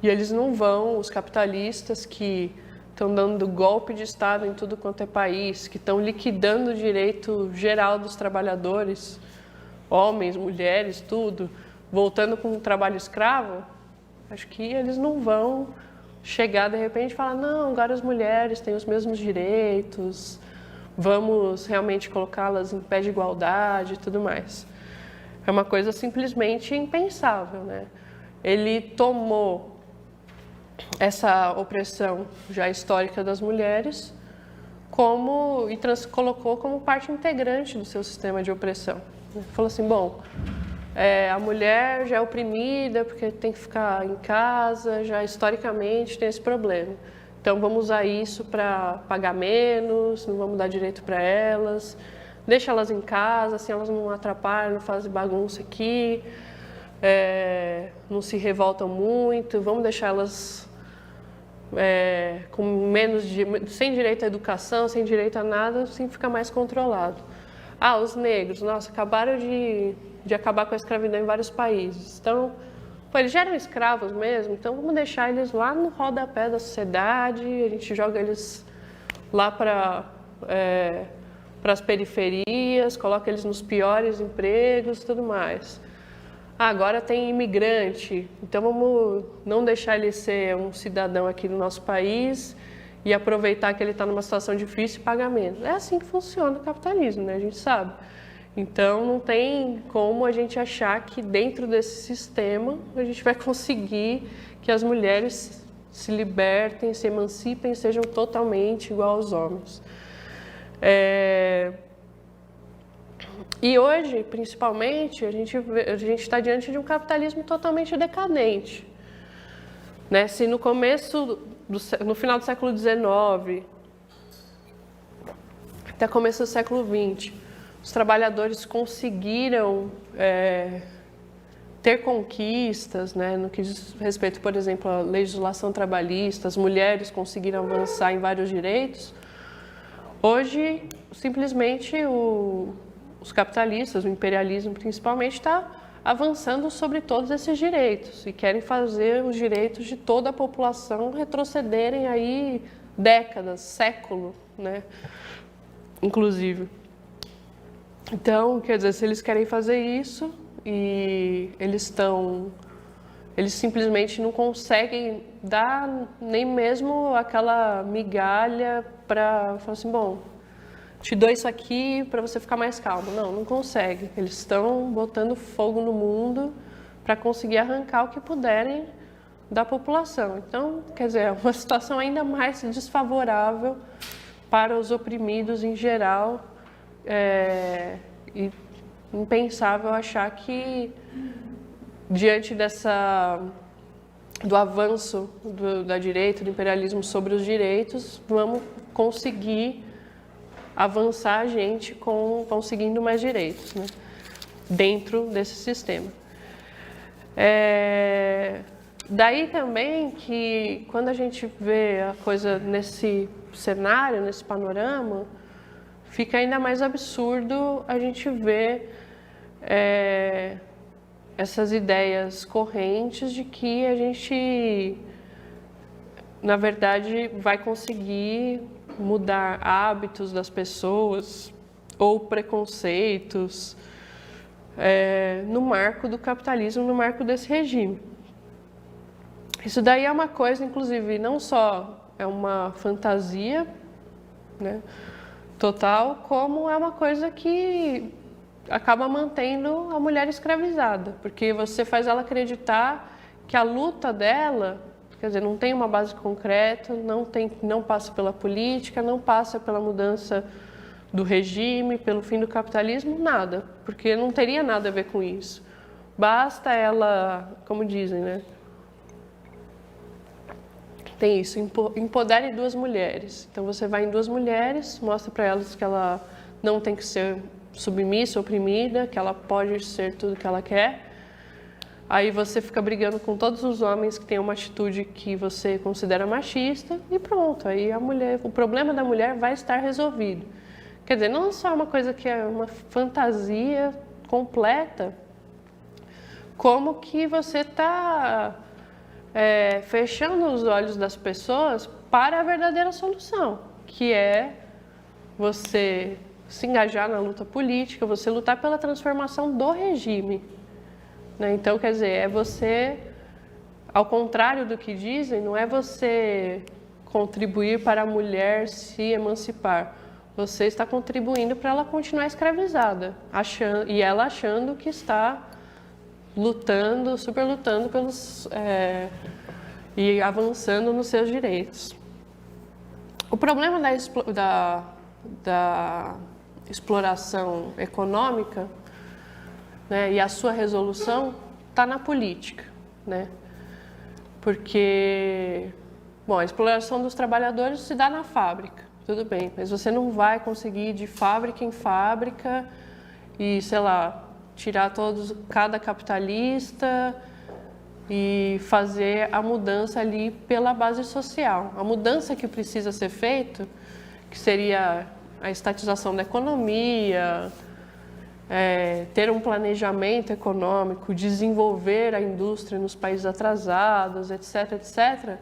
E eles não vão, os capitalistas que estão dando golpe de Estado em tudo quanto é país, que estão liquidando o direito geral dos trabalhadores, homens, mulheres, tudo, voltando com o trabalho escravo, acho que eles não vão chegar de repente e falar, não, agora as mulheres têm os mesmos direitos, vamos realmente colocá-las em pé de igualdade e tudo mais. É uma coisa simplesmente impensável, né? Ele tomou essa opressão já histórica das mulheres colocou como parte integrante do seu sistema de opressão. Falou assim, bom, a mulher já é oprimida porque tem que ficar em casa, já historicamente tem esse problema. Então vamos usar isso para pagar menos, não vamos dar direito para elas, deixa elas em casa, assim elas não atrapalham, não fazem bagunça aqui, não se revoltam muito, vamos deixar elas com sem direito à educação, sem direito a nada, assim fica mais controlado. Ah, os negros, nossa, acabaram de acabar com a escravidão em vários países. Então, eles já eram escravos mesmo, então vamos deixar eles lá no rodapé da sociedade, a gente joga eles lá para as periferias, coloca eles nos piores empregos e tudo mais. Ah, agora tem imigrante, então vamos não deixar ele ser um cidadão aqui no nosso país e aproveitar que ele está numa situação difícil e pagar menos. É assim que funciona o capitalismo, né? A gente sabe. Então, não tem como a gente achar que dentro desse sistema a gente vai conseguir que as mulheres se libertem, se emancipem, sejam totalmente igual aos homens. E hoje, principalmente, a gente está diante de um capitalismo totalmente decadente. Né? Se no final do século XIX, até começo do século XX, os trabalhadores conseguiram ter conquistas, né, no que diz respeito, por exemplo, à legislação trabalhista, as mulheres conseguiram avançar em vários direitos. Hoje, simplesmente, os capitalistas, o imperialismo principalmente, está avançando sobre todos esses direitos e querem fazer os direitos de toda a população retrocederem aí décadas, século, né, inclusive. Então, quer dizer, se eles querem fazer isso e eles simplesmente não conseguem dar nem mesmo aquela migalha para falar assim, bom, te dou isso aqui para você ficar mais calmo. Não consegue. Eles estão botando fogo no mundo para conseguir arrancar o que puderem da população. Então, quer dizer, é uma situação ainda mais desfavorável para os oprimidos em geral. E impensável achar que, diante do avanço da direita, do imperialismo sobre os direitos, vamos conseguir avançar a gente conseguindo mais direitos, né, dentro desse sistema. Daí também que quando a gente vê a coisa nesse cenário, nesse panorama, fica ainda mais absurdo a gente ver essas ideias correntes de que a gente, na verdade, vai conseguir mudar hábitos das pessoas ou preconceitos no marco do capitalismo, no marco desse regime. Isso daí é uma coisa, inclusive, não só é uma fantasia, né, total, como é uma coisa que acaba mantendo a mulher escravizada, porque você faz ela acreditar que a luta dela, quer dizer, não tem uma base concreta, não passa pela política, não passa pela mudança do regime, pelo fim do capitalismo, nada, porque não teria nada a ver com isso. Basta ela, como dizem, né? Tem isso, empodere duas mulheres. Então você vai em duas mulheres, mostra para elas que ela não tem que ser submissa, oprimida, que ela pode ser tudo que ela quer. Aí você fica brigando com todos os homens que têm uma atitude que você considera machista e pronto. Aí o problema da mulher vai estar resolvido. Quer dizer, não só uma coisa que é uma fantasia completa, como que você está fechando os olhos das pessoas para a verdadeira solução, que é você se engajar na luta política, você lutar pela transformação do regime, né? Então, quer dizer, é você, ao contrário do que dizem, não é você contribuir para a mulher se emancipar. Você está contribuindo para ela continuar escravizada, e ela achando que está lutando, super lutando e avançando nos seus direitos. O problema da exploração econômica, né, e a sua resolução está na política, né? Porque, bom, a exploração dos trabalhadores se dá na fábrica, tudo bem, mas você não vai conseguir ir de fábrica em fábrica e, sei lá, tirar cada capitalista e fazer a mudança ali pela base social. A mudança que precisa ser feita, que seria a estatização da economia, ter um planejamento econômico, desenvolver a indústria nos países atrasados, etc., etc.,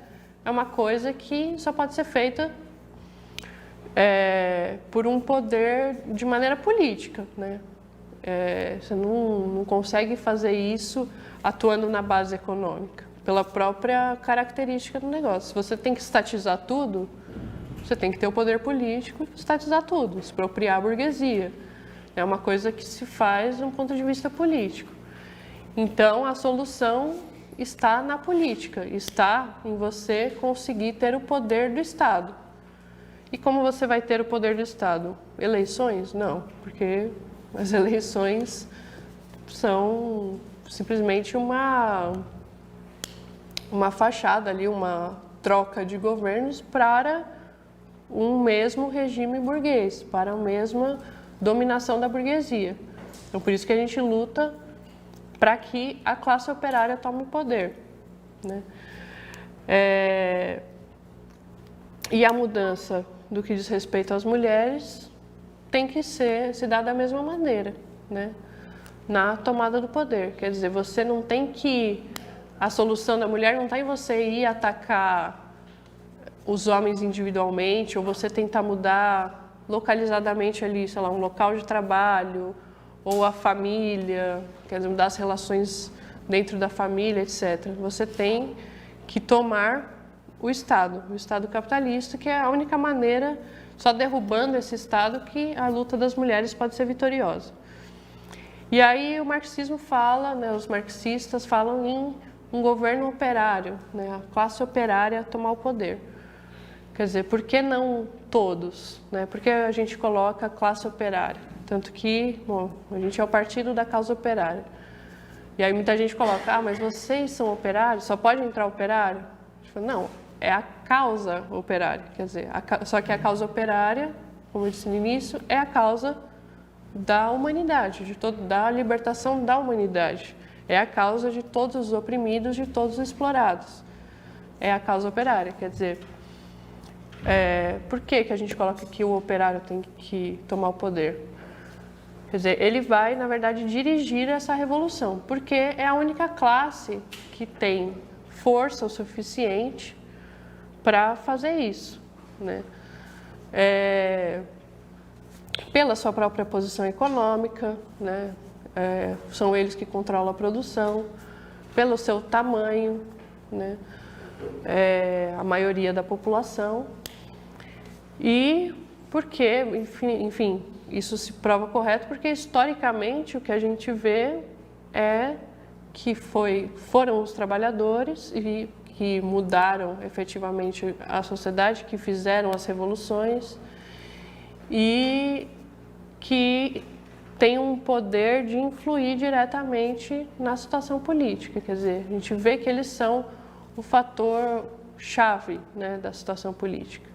é uma coisa que só pode ser feita por um poder de maneira política, né? Você não consegue fazer isso atuando na base econômica, pela própria característica do negócio. Se você tem que estatizar tudo, você tem que ter o poder político e estatizar tudo, expropriar a burguesia. É uma coisa que se faz de um ponto de vista político. Então, a solução está na política, está em você conseguir ter o poder do Estado. E como você vai ter o poder do Estado? Eleições? Não, porque as eleições são simplesmente uma fachada ali, uma troca de governos para um mesmo regime burguês, para a mesma dominação da burguesia. Então, por isso que a gente luta para que a classe operária tome o poder, né? E a mudança do que diz respeito às mulheres tem que se dar da mesma maneira, né? Na tomada do poder. Quer dizer, você não tem que... A solução da mulher não está em você ir atacar os homens individualmente ou você tentar mudar localizadamente ali, sei lá, um local de trabalho ou a família, quer dizer, mudar as relações dentro da família, etc. Você tem que tomar o Estado capitalista, que é a única maneira, só derrubando esse Estado, que a luta das mulheres pode ser vitoriosa. E aí o marxismo fala, né, os marxistas falam em um governo operário, né, a classe operária tomar o poder. Quer dizer, por que não todos? Né? Por que a gente coloca a classe operária? Tanto que, bom, a gente é o partido da causa operária. E aí muita gente coloca, mas vocês são operários? Só pode entrar operário? A gente fala, não, é a causa operária. Quer dizer, só que a causa operária, como eu disse no início, é a causa da humanidade, da libertação da humanidade. É a causa de todos os oprimidos, de todos os explorados. É a causa operária, quer dizer, por que a gente coloca que o operário tem que tomar o poder? Quer dizer, ele vai, na verdade, dirigir essa revolução, porque é a única classe que tem força o suficiente para fazer isso, né? Pela sua própria posição econômica, né? São eles que controlam a produção, pelo seu tamanho, né? A maioria da população, e porque, enfim, isso se prova correto porque historicamente o que a gente vê é que foram os trabalhadores e que mudaram efetivamente a sociedade, que fizeram as revoluções e que tem um poder de influir diretamente na situação política. Quer dizer, a gente vê que eles são o fator chave, né, da situação política.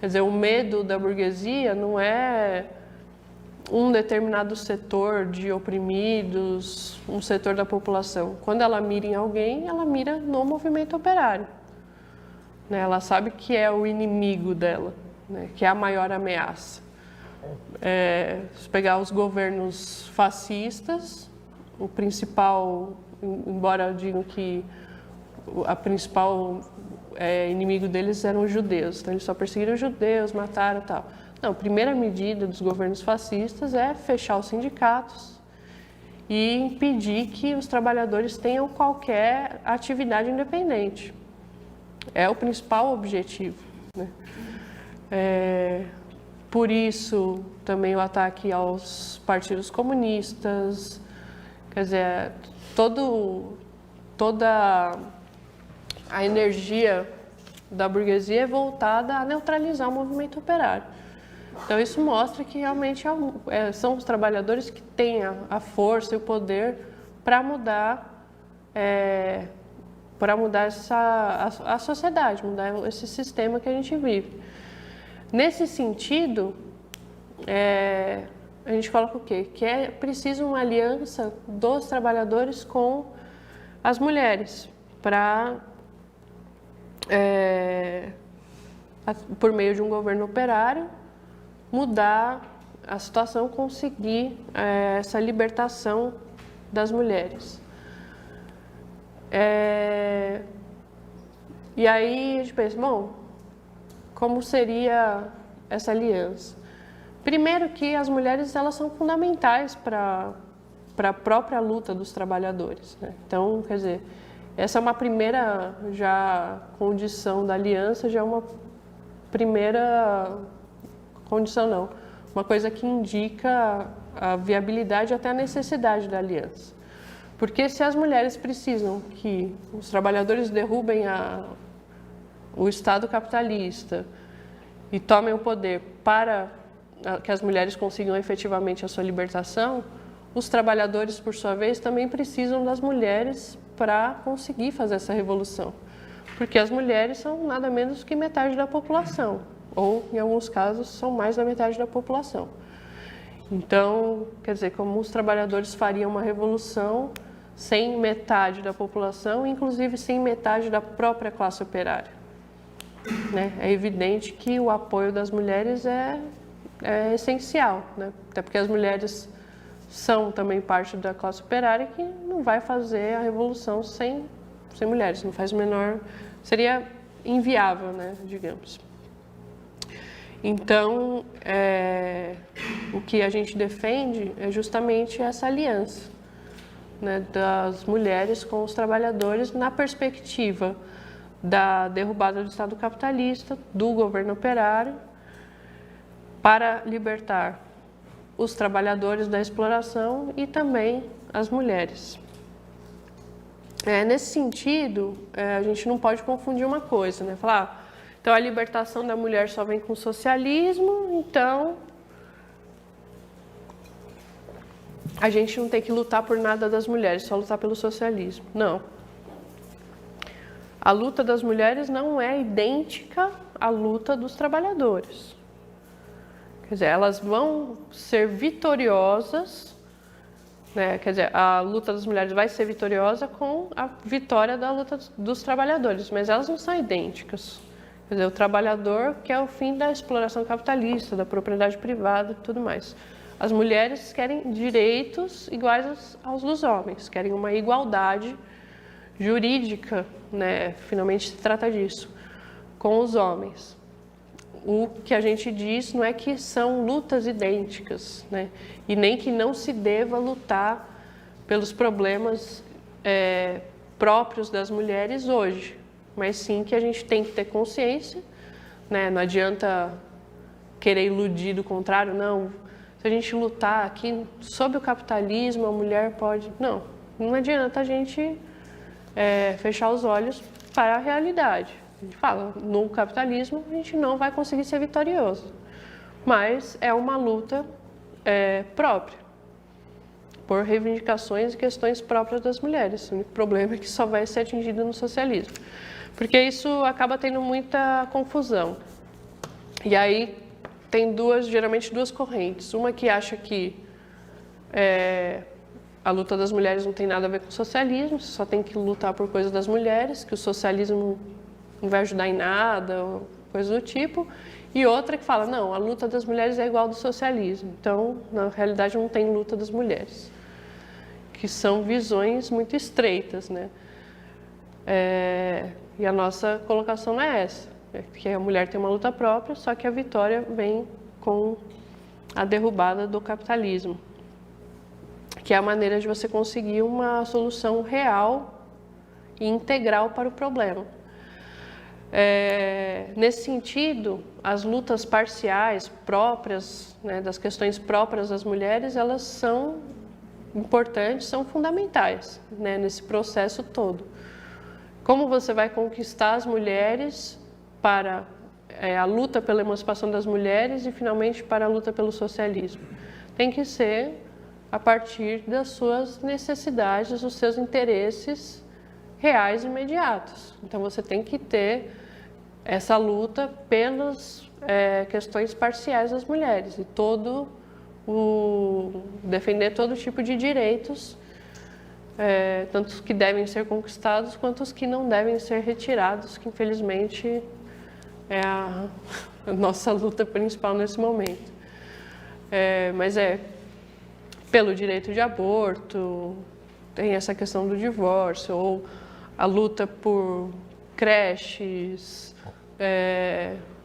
Quer dizer, o medo da burguesia não é um determinado setor de oprimidos, um setor da população. Quando ela mira em alguém, ela mira no movimento operário, né? Ela sabe que é o inimigo dela, né, que é a maior ameaça. Se pegar os governos fascistas, o principal, embora eu diga que a principal inimigo deles eram os judeus, então eles só perseguiram os judeus, mataram e tal. Não, a primeira medida dos governos fascistas é fechar os sindicatos e impedir que os trabalhadores tenham qualquer atividade independente. É o principal objetivo, né? Por isso, também o ataque aos partidos comunistas, quer dizer, toda a energia da burguesia é voltada a neutralizar o movimento operário. Então, isso mostra que realmente são os trabalhadores que têm a força e o poder para mudar, a sociedade, mudar esse sistema que a gente vive. Nesse sentido, a gente coloca o quê? Que é preciso uma aliança dos trabalhadores com as mulheres para, por meio de um governo operário, mudar a situação, conseguir essa libertação das mulheres. E aí a gente pensa, bom, como seria essa aliança? Primeiro que as mulheres elas são fundamentais para a própria luta dos trabalhadores, né? Então, quer dizer, essa é uma primeira já condição da aliança, já é uma primeira condição não, uma coisa que indica a viabilidade e até a necessidade da aliança. Porque se as mulheres precisam que os trabalhadores derrubem o Estado capitalista e tomem o poder para que as mulheres consigam efetivamente a sua libertação, os trabalhadores, por sua vez, também precisam das mulheres para conseguir fazer essa revolução. Porque as mulheres são nada menos que metade da população, ou, em alguns casos, são mais da metade da população. Então, quer dizer, como os trabalhadores fariam uma revolução sem metade da população, inclusive sem metade da própria classe operária, né? É evidente que o apoio das mulheres é essencial, né? Até porque as mulheres são também parte da classe operária que não vai fazer a revolução sem mulheres, não faz o menor... Seria inviável, né, digamos. Então, o que a gente defende é justamente essa aliança, né, das mulheres com os trabalhadores na perspectiva da derrubada do Estado capitalista, do governo operário, para libertar os trabalhadores da exploração e também as mulheres. Nesse sentido, a gente não pode confundir uma coisa, né? Falar, então a libertação da mulher só vem com o socialismo, então a gente não tem que lutar por nada das mulheres, só lutar pelo socialismo. Não. a luta das mulheres não é idêntica à luta dos trabalhadores. Quer dizer, elas vão ser vitoriosas, né? Quer dizer, a luta das mulheres vai ser vitoriosa com a vitória da luta dos trabalhadores, mas elas não são idênticas. Quer dizer, o trabalhador quer o fim da exploração capitalista, da propriedade privada e tudo mais. As mulheres querem direitos iguais aos dos homens, querem uma igualdade jurídica, né? Finalmente se trata disso, com os homens. O que a gente diz não é que são lutas idênticas, né? E nem que não se deva lutar pelos problemas próprios das mulheres hoje, mas sim que a gente tem que ter consciência, né? Não adianta querer iludir do contrário, não. Se a gente lutar aqui sob o capitalismo, a mulher pode... Não adianta a gente fechar os olhos para a realidade. A gente fala, no capitalismo a gente não vai conseguir ser vitorioso, mas é uma luta própria, por reivindicações e questões próprias das mulheres. O único problema é que só vai ser atingido no socialismo, porque isso acaba tendo muita confusão. E aí tem geralmente duas correntes, uma que acha que a luta das mulheres não tem nada a ver com o socialismo, você só tem que lutar por coisas das mulheres, que o socialismo não vai ajudar em nada, ou coisa do tipo. E outra que fala, não, a luta das mulheres é igual ao do socialismo. Então, na realidade, não tem luta das mulheres. Que são visões muito estreitas, né? E a nossa colocação não é essa. É que a mulher tem uma luta própria, só que a vitória vem com a derrubada do capitalismo. Que é a maneira de você conseguir uma solução real e integral para o problema. Nesse sentido, as lutas parciais próprias, né, das questões próprias das mulheres, elas são importantes, são fundamentais, né, nesse processo todo. Como você vai conquistar as mulheres para a luta pela emancipação das mulheres e, finalmente, para a luta pelo socialismo? Tem que ser a partir das suas necessidades, dos seus interesses reais e imediatos. Então, você tem que ter essa luta pelas questões parciais das mulheres e defender todo tipo de direitos, tanto os que devem ser conquistados quanto os que não devem ser retirados, que infelizmente é a nossa luta principal nesse momento. Mas pelo direito de aborto, tem essa questão do divórcio, ou a luta por creches,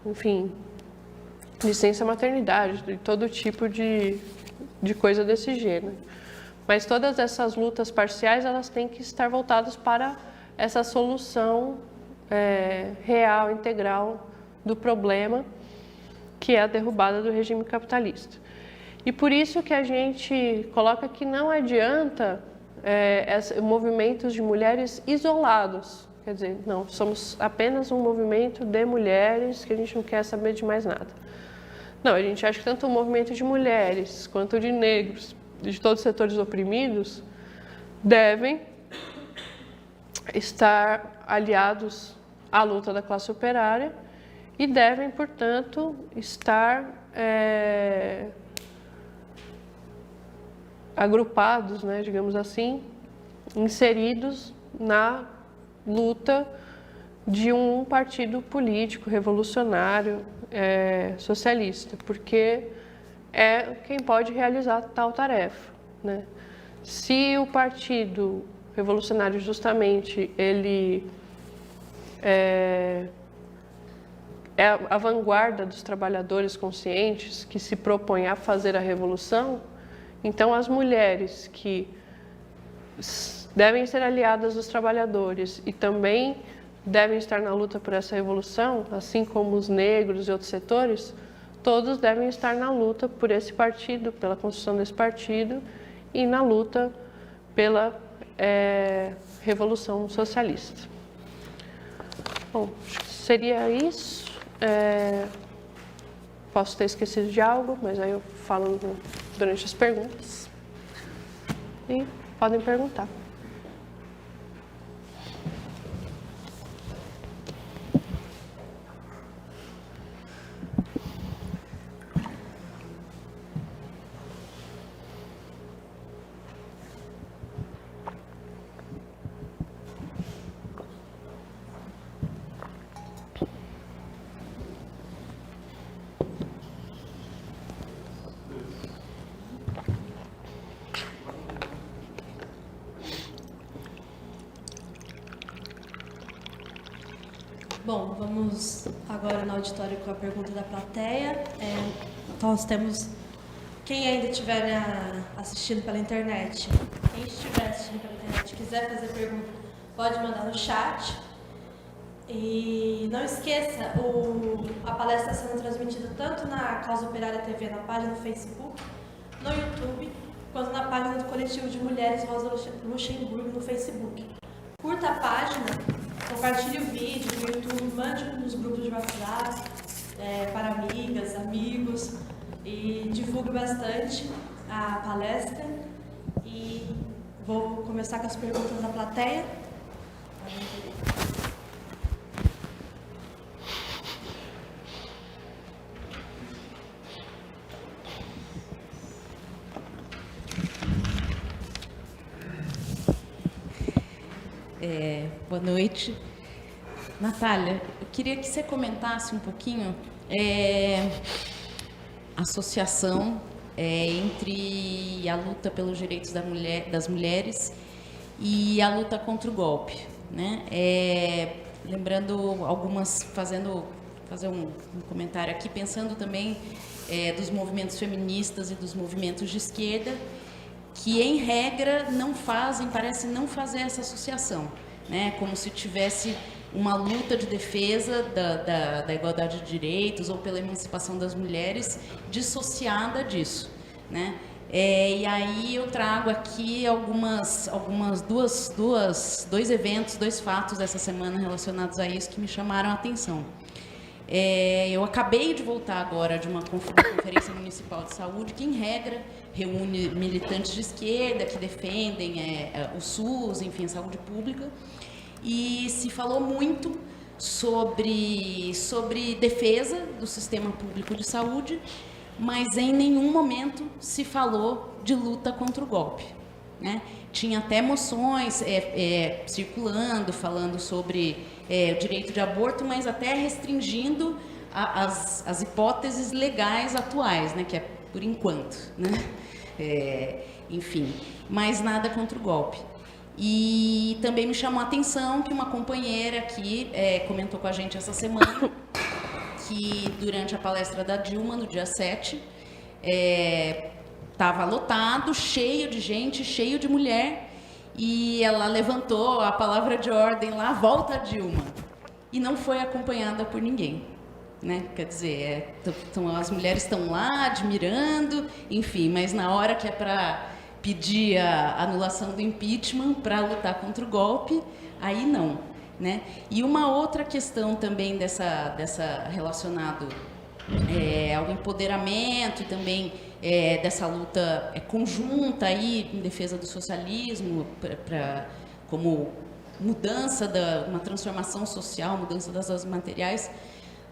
enfim, licença maternidade, de todo tipo de coisa desse gênero. Mas todas essas lutas parciais, elas têm que estar voltadas para essa solução real, integral do problema, que é a derrubada do regime capitalista. E por isso que a gente coloca que não adianta movimentos de mulheres isolados. Quer dizer, não, somos apenas um movimento de mulheres que a gente não quer saber de mais nada. Não, a gente acha que tanto o movimento de mulheres quanto de negros, de todos os setores oprimidos, devem estar aliados à luta da classe operária e devem, portanto, estar agrupados, né, digamos assim, inseridos na luta de um partido político revolucionário socialista, porque é quem pode realizar tal tarefa, né? Se o partido revolucionário justamente ele é a vanguarda dos trabalhadores conscientes que se propõem a fazer a revolução, então as mulheres que devem ser aliadas dos trabalhadores e também devem estar na luta por essa revolução, assim como os negros e outros setores, todos devem estar na luta por esse partido, pela construção desse partido e na luta pela revolução socialista. Bom, acho que seria isso. Posso ter esquecido de algo, mas aí eu falo durante as perguntas. E podem perguntar. Bom, vamos agora no auditório com a pergunta da plateia. Nós temos, quem ainda estiver assistindo pela internet, quem estiver assistindo pela internet quiser fazer pergunta, pode mandar no chat. E não esqueça, a palestra está sendo transmitida tanto na Causa Operária TV, na página do Facebook, no YouTube, quanto na página do Coletivo de Mulheres Rosa Luxemburgo no Facebook. Curta a página, compartilhe o vídeo no YouTube, mande nos grupos de WhatsApp, para amigas, amigos, e divulgue bastante a palestra. E vou começar com as perguntas da plateia. Boa noite. Natália, eu queria que você comentasse um pouquinho a associação entre a luta pelos direitos das mulheres e a luta contra o golpe, né? Lembrando fazer um comentário aqui, pensando também dos movimentos feministas e dos movimentos de esquerda, que em regra parecem não fazer essa associação, né? Como se tivesse uma luta de defesa da igualdade de direitos ou pela emancipação das mulheres dissociada disso, né? E aí eu trago aqui dois eventos, dois fatos dessa semana relacionados a isso que me chamaram a atenção. Eu acabei de voltar agora de uma conferência municipal de saúde que, em regra, reúne militantes de esquerda que defendem o SUS, enfim, a saúde pública, e se falou muito sobre defesa do sistema público de saúde, mas em nenhum momento se falou de luta contra o golpe, né? Tinha até moções circulando, falando sobre o direito de aborto, mas até restringindo as hipóteses legais atuais, né? Que é por enquanto, né? Enfim, mas nada contra o golpe. E também me chamou a atenção que uma companheira aqui comentou com a gente essa semana que durante a palestra da Dilma, no dia 7, estava lotado, cheio de gente, cheio de mulher, e ela levantou a palavra de ordem lá, volta a Dilma, e não foi acompanhada por ninguém, né? Quer dizer, as mulheres estão lá admirando, enfim, mas na hora que é para pedir a anulação do impeachment, para lutar contra o golpe, aí não, né? E uma outra questão também dessa relacionado ao empoderamento e também dessa luta conjunta aí em defesa do socialismo, como mudança uma transformação social, mudança das bases materiais.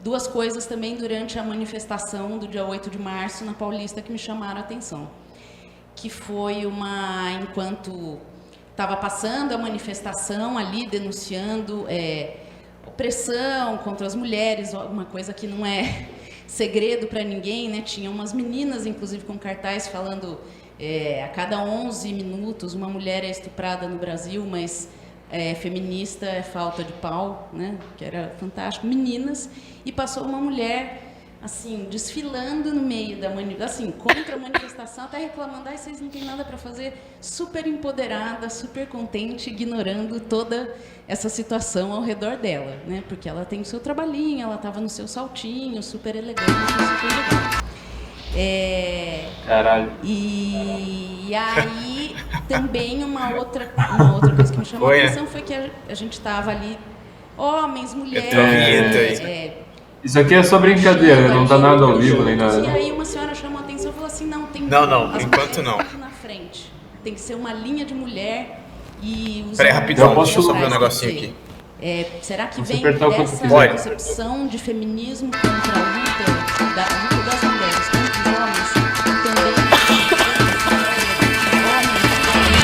Duas coisas também durante a manifestação do dia 8 de março na Paulista que me chamaram a atenção, que foi enquanto estava passando a manifestação ali, denunciando opressão contra as mulheres, uma coisa que não é segredo para ninguém, né? Tinha umas meninas, inclusive, com cartaz falando a cada 11 minutos uma mulher é estuprada no Brasil, mas feminista é falta de pau, né? Que era fantástico. Meninas, e passou uma mulher assim, desfilando no meio da manifestação, assim, contra a manifestação, até reclamando, vocês não têm nada para fazer, super empoderada, super contente, ignorando toda essa situação ao redor dela, né? Porque ela tem o seu trabalhinho, ela estava no seu saltinho, super elegante, super legal. Caralho. E aí, também uma outra coisa que me chamou a atenção foi que a gente estava ali, homens, mulheres... Isso aqui é só brincadeira, não tá nada ao vivo nem nada. E aí uma senhora chamou a atenção e falou assim, não, tem... Não, por enquanto não. Aqui na frente. Tem que ser uma linha de mulher e... Peraí, rapidão, deixa eu só ver um negocinho aqui. Será que Você vem dessa concepção de feminismo contra a luta das mulheres contra os homens?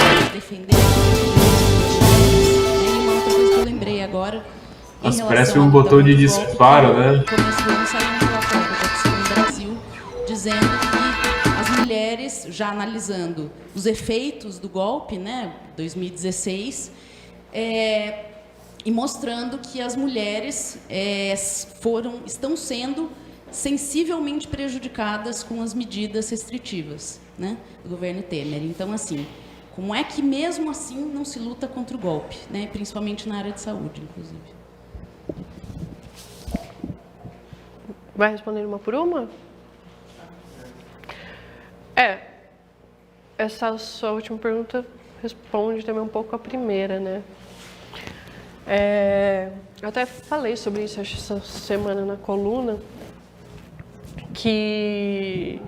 Também defender e uma outra coisa que eu lembrei agora. Nossa, parece um botão de disparo, né? No começo do ano saiu um relatório da Constituição do Brasil dizendo que as mulheres, já analisando os efeitos do golpe, né, 2016, e mostrando que as mulheres estão sendo sensivelmente prejudicadas com as medidas restritivas, né, do governo Temer. Então, assim, como é que mesmo assim não se luta contra o golpe, né, principalmente na área de saúde, inclusive? Vai respondendo uma por uma? Essa sua última pergunta responde também um pouco a primeira, né? Eu até falei sobre isso essa semana na coluna, que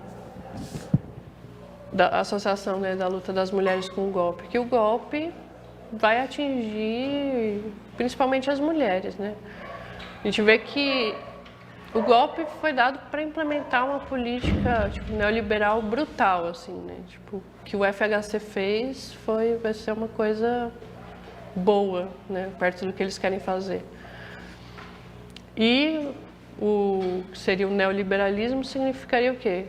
da associação, né, da luta das mulheres com o golpe, que o golpe vai atingir principalmente as mulheres, né? A gente vê que o golpe foi dado para implementar uma política neoliberal brutal, assim, né? O que o FHC fez vai ser uma coisa boa, né? Perto do que eles querem fazer. E o que seria o neoliberalismo significaria o quê?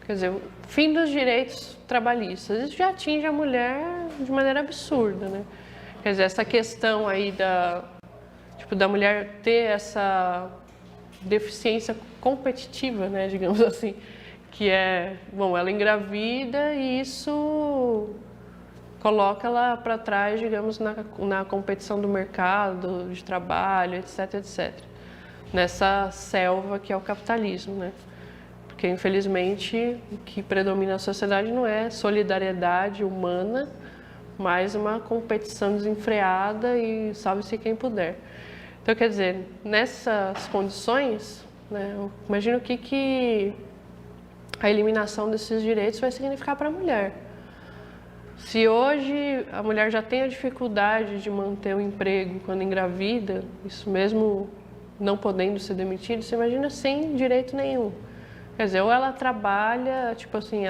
Quer dizer, o fim dos direitos trabalhistas. Isso já atinge a mulher de maneira absurda, né? Quer dizer, essa questão aí da mulher ter essa deficiência competitiva, né, digamos assim, que ela engravida e isso coloca ela para trás, digamos, na competição do mercado, de trabalho, etc, etc. Nessa selva que é o capitalismo, né? Porque, infelizmente, o que predomina na sociedade não é solidariedade humana, mas uma competição desenfreada e salve-se quem puder. Então, quer dizer, nessas condições, né, eu imagino o que a eliminação desses direitos vai significar para a mulher. Se hoje a mulher já tem a dificuldade de manter o emprego quando engravida, isso mesmo não podendo ser demitida, você imagina sem direito nenhum. Quer dizer, ou ela trabalha,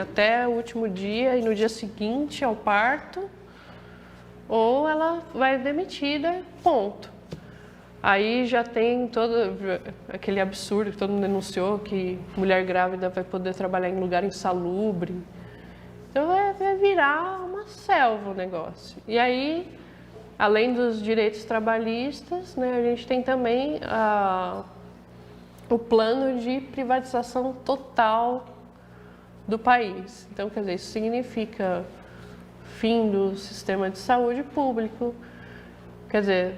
até o último dia e no dia seguinte ao parto, ou ela vai demitida, ponto. Aí já tem todo aquele absurdo que todo mundo denunciou, que mulher grávida vai poder trabalhar em lugar insalubre. Então vai virar uma selva o negócio. E aí, além dos direitos trabalhistas, né, a gente tem também o plano de privatização total do país. Então, quer dizer, isso significa fim do sistema de saúde público. Quer dizer,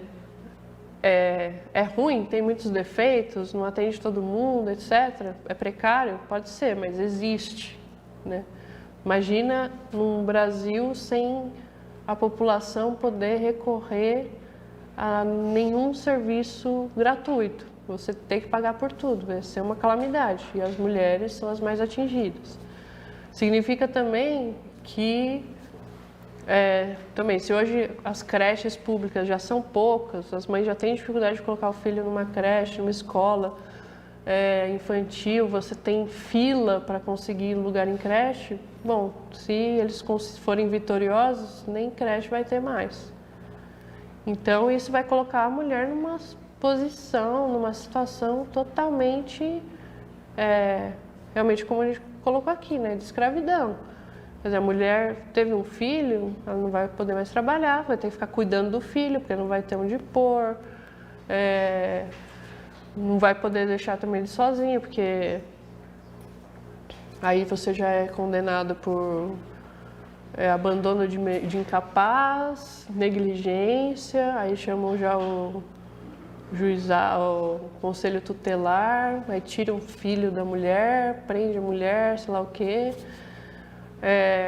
é ruim, tem muitos defeitos, não atende todo mundo, etc. É precário? Pode ser, mas existe, né? Imagina num Brasil sem a população poder recorrer a nenhum serviço gratuito. Você tem que pagar por tudo, vai ser uma calamidade. E as mulheres são as mais atingidas. Significa também que também, se hoje as creches públicas já são poucas, as mães já têm dificuldade de colocar o filho numa creche, numa escola infantil, você tem fila para conseguir lugar em creche, bom, se eles forem vitoriosos, nem creche vai ter mais. Então, isso vai colocar a mulher numa posição, numa situação totalmente, realmente como a gente colocou aqui, né, de escravidão. Quer dizer, a mulher teve um filho, ela não vai poder mais trabalhar, vai ter que ficar cuidando do filho, porque não vai ter onde pôr, não vai poder deixar também ele sozinho, porque aí você já é condenado por abandono de incapaz, negligência, aí chamam já o conselho tutelar, aí tira um filho da mulher, prende a mulher, sei lá o quê.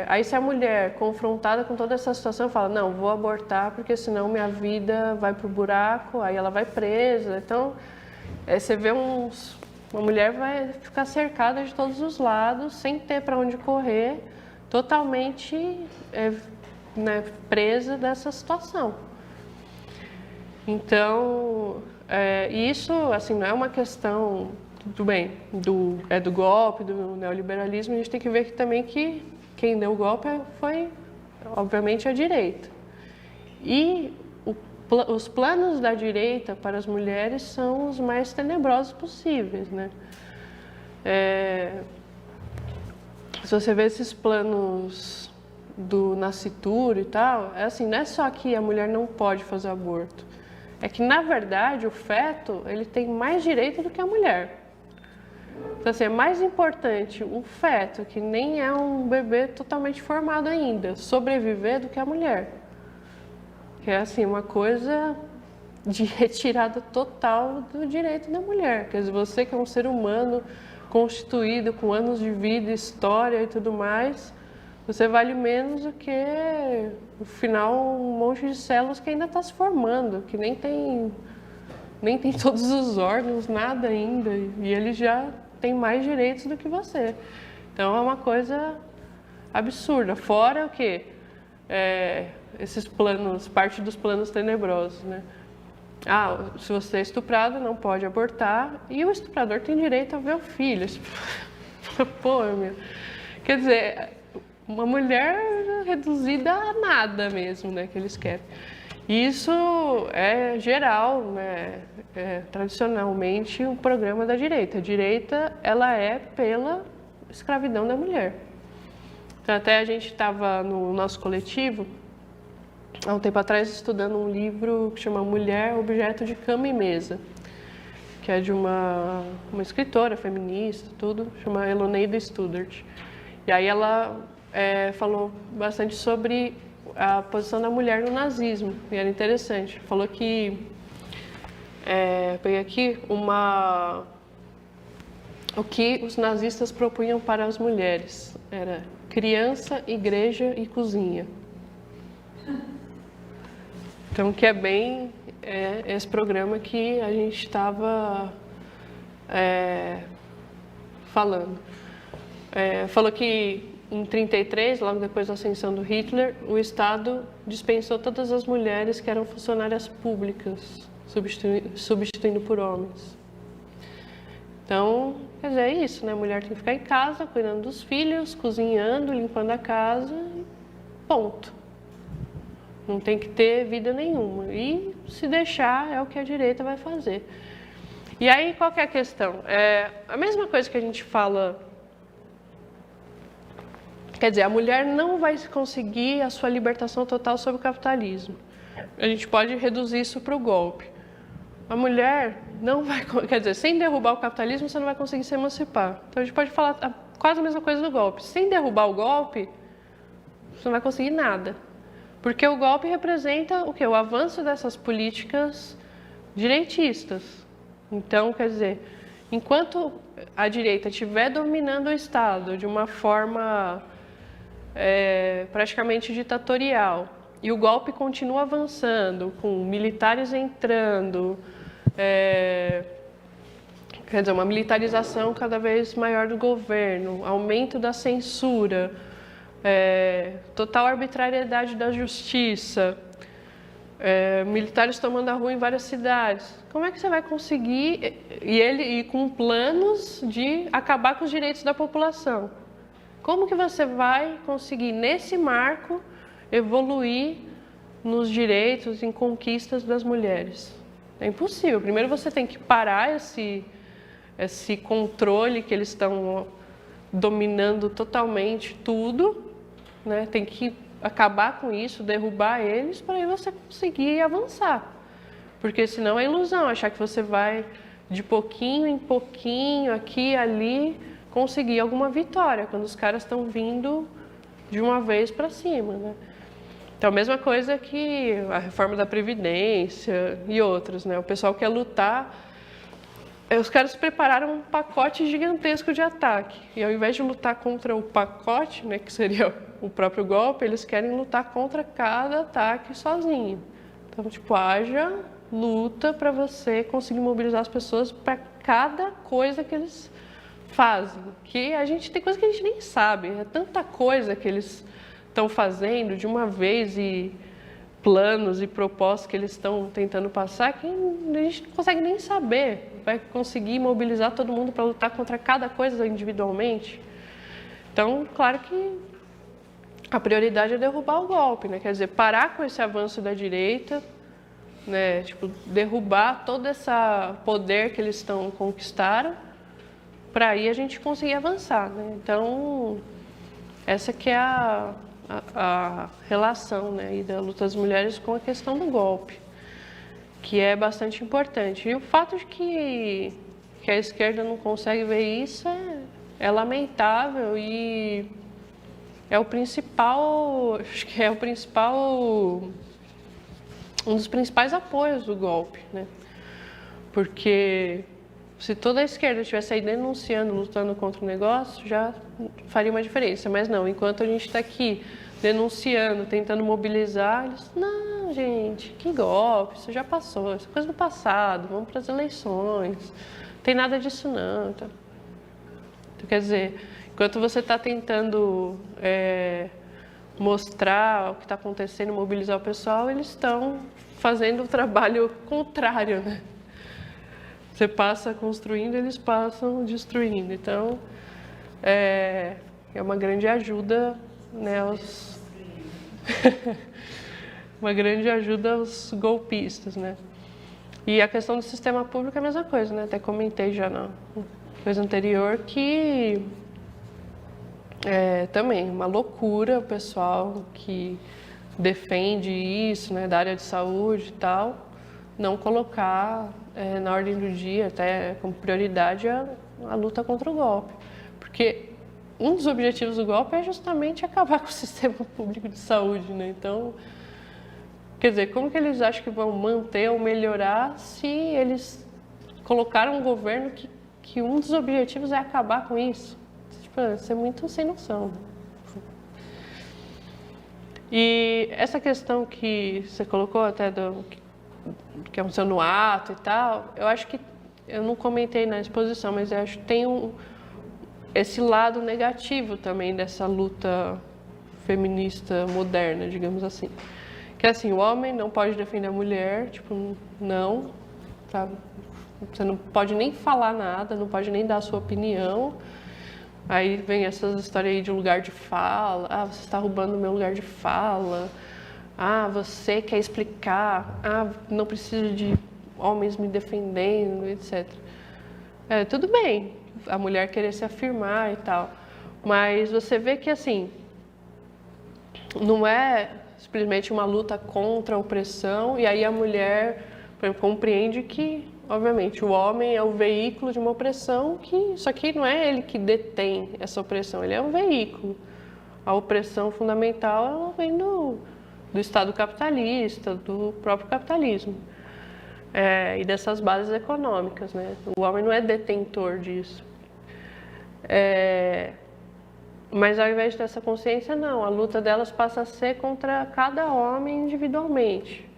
Aí se a mulher, confrontada com toda essa situação, fala, não, vou abortar porque senão minha vida vai pro buraco, aí ela vai presa. Então, você vê uma mulher vai ficar cercada de todos os lados, sem ter para onde correr, totalmente presa dessa situação. Então, isso assim, não é uma questão, tudo bem, do golpe, do neoliberalismo, a gente tem que ver que também que quem deu o golpe foi, obviamente, a direita. E os planos da direita para as mulheres são os mais tenebrosos possíveis, né? Se você vê esses planos do nascituro e tal, assim, não é só que a mulher não pode fazer aborto, é que, na verdade, o feto ele tem mais direito do que a mulher. Então, assim, é mais importante o feto, que nem é um bebê totalmente formado ainda, sobreviver do que a mulher. Que é, assim, uma coisa de retirada total do direito da mulher. Quer dizer, você que é um ser humano constituído com anos de vida, história e tudo mais, você vale menos do que, no final, um monte de células que ainda está se formando, que nem tem todos os órgãos, nada ainda, e ele já tem mais direitos do que você. Então é uma coisa absurda. Fora o quê? Esses planos, parte dos planos tenebrosos, né? Se você é estuprado, não pode abortar, e o estuprador tem direito a ver o filho. Pô, meu. Quer dizer, uma mulher reduzida a nada mesmo, né, que eles querem. Isso é geral, né? Tradicionalmente um programa da direita. A direita, ela é pela escravidão da mulher. Então, até a gente estava no nosso coletivo, há um tempo atrás, estudando um livro que chama Mulher, Objeto de Cama e Mesa, que é de uma escritora feminista, tudo, chama Eloneida Studart. E aí ela falou bastante sobre a posição da mulher no nazismo, e era interessante. Falou que, peguei aqui, o que os nazistas propunham para as mulheres era criança, igreja e cozinha. Então, que é bem esse programa que a gente estava falando. Falou que em 1933, logo depois da ascensão do Hitler, o Estado dispensou todas as mulheres que eram funcionárias públicas, substituindo por homens. Então, quer dizer, é isso, né? A mulher tem que ficar em casa, cuidando dos filhos, cozinhando, limpando a casa, ponto. Não tem que ter vida nenhuma. E se deixar, é o que a direita vai fazer. E aí, qual que é a questão? A mesma coisa que a gente fala. Quer dizer, a mulher não vai conseguir a sua libertação total sobre o capitalismo. A gente pode reduzir isso para o golpe. A mulher não vai... Quer dizer, sem derrubar o capitalismo, você não vai conseguir se emancipar. Então, a gente pode falar quase a mesma coisa do golpe. Sem derrubar o golpe, você não vai conseguir nada. Porque o golpe representa o quê? O avanço dessas políticas direitistas. Então, quer dizer, enquanto a direita estiver dominando o Estado de uma forma praticamente ditatorial, e o golpe continua avançando, com militares entrando, quer dizer, uma militarização cada vez maior do governo, aumento da censura, total arbitrariedade da justiça, militares tomando a rua em várias cidades. Como é que você vai conseguir, e com planos de acabar com os direitos da população? Como que você vai conseguir, nesse marco, evoluir nos direitos, em conquistas das mulheres? É impossível. Primeiro você tem que parar esse controle que eles estão dominando totalmente tudo, né? Tem que acabar com isso, derrubar eles, para aí você conseguir avançar. Porque senão é ilusão achar que você vai de pouquinho em pouquinho, aqui e ali, conseguir alguma vitória, quando os caras estão vindo de uma vez para cima, né? Então, a mesma coisa que a reforma da Previdência e outras, né? O pessoal quer lutar, os caras prepararam um pacote gigantesco de ataque, e ao invés de lutar contra o pacote, né, que seria o próprio golpe, eles querem lutar contra cada ataque sozinho. Então, tipo, haja luta para você conseguir mobilizar as pessoas para cada coisa que eles fazem, que a gente tem coisa que a gente nem sabe, é tanta coisa que eles estão fazendo de uma vez e planos e propostas que eles estão tentando passar que a gente não consegue nem saber, vai conseguir mobilizar todo mundo para lutar contra cada coisa individualmente. Então, claro que a prioridade é derrubar o golpe, né? Quer dizer, parar com esse avanço da direita, né? Tipo, derrubar todo esse poder que eles conquistaram, para aí a gente conseguir avançar, né? Então, essa que é a relação, né, da luta das mulheres com a questão do golpe. que é bastante importante. E o fato de que a esquerda não consegue ver isso é lamentável e é o principal, acho que é o principal, um dos principais apoios do golpe, né? Porque se toda a esquerda estivesse aí denunciando, lutando contra o negócio, já faria uma diferença. Mas não, enquanto a gente está aqui denunciando, tentando mobilizar, eles, não, gente, que golpe, isso já passou, isso é coisa do passado, vamos para as eleições, não tem nada disso não. Então, quer dizer, enquanto você está tentando mostrar o que está acontecendo, mobilizar o pessoal, eles estão fazendo o trabalho contrário, né? Você passa construindo, eles passam destruindo. Então, é uma grande ajuda, né, uma grande ajuda aos golpistas, né? E a questão do sistema público é a mesma coisa, né? Até comentei já na coisa anterior que também uma loucura o pessoal que defende isso, né, da área de saúde e tal, não colocar na ordem do dia, até como prioridade, a luta contra o golpe. Porque um dos objetivos do golpe é justamente acabar com o sistema público de saúde, né? Então, quer dizer, como que eles acham que vão manter ou melhorar se eles colocaram um governo que um dos objetivos é acabar com isso? Tipo, isso é muito sem noção. E essa questão que você colocou até que aconteceu no ato e tal, eu acho que, eu não comentei na exposição, mas eu acho que tem esse lado negativo também dessa luta feminista moderna, digamos assim. Que assim, o homem não pode defender a mulher, tipo, não, tá? Você não pode nem falar nada, não pode nem dar a sua opinião. Aí vem essas histórias aí de lugar de fala, você está roubando o meu lugar de fala, você quer explicar, não preciso de homens me defendendo, etc. Tudo bem, a mulher querer se afirmar e tal, mas você vê que assim, não é simplesmente uma luta contra a opressão e aí a mulher, por exemplo, compreende que, obviamente, o homem é o veículo de uma opressão que, só que não é ele que detém essa opressão, ele é um veículo. A opressão fundamental ela vem do Estado capitalista, do próprio capitalismo e dessas bases econômicas, né? O homem não é detentor disso. Mas ao invés dessa consciência, não, a luta delas passa a ser contra cada homem individualmente.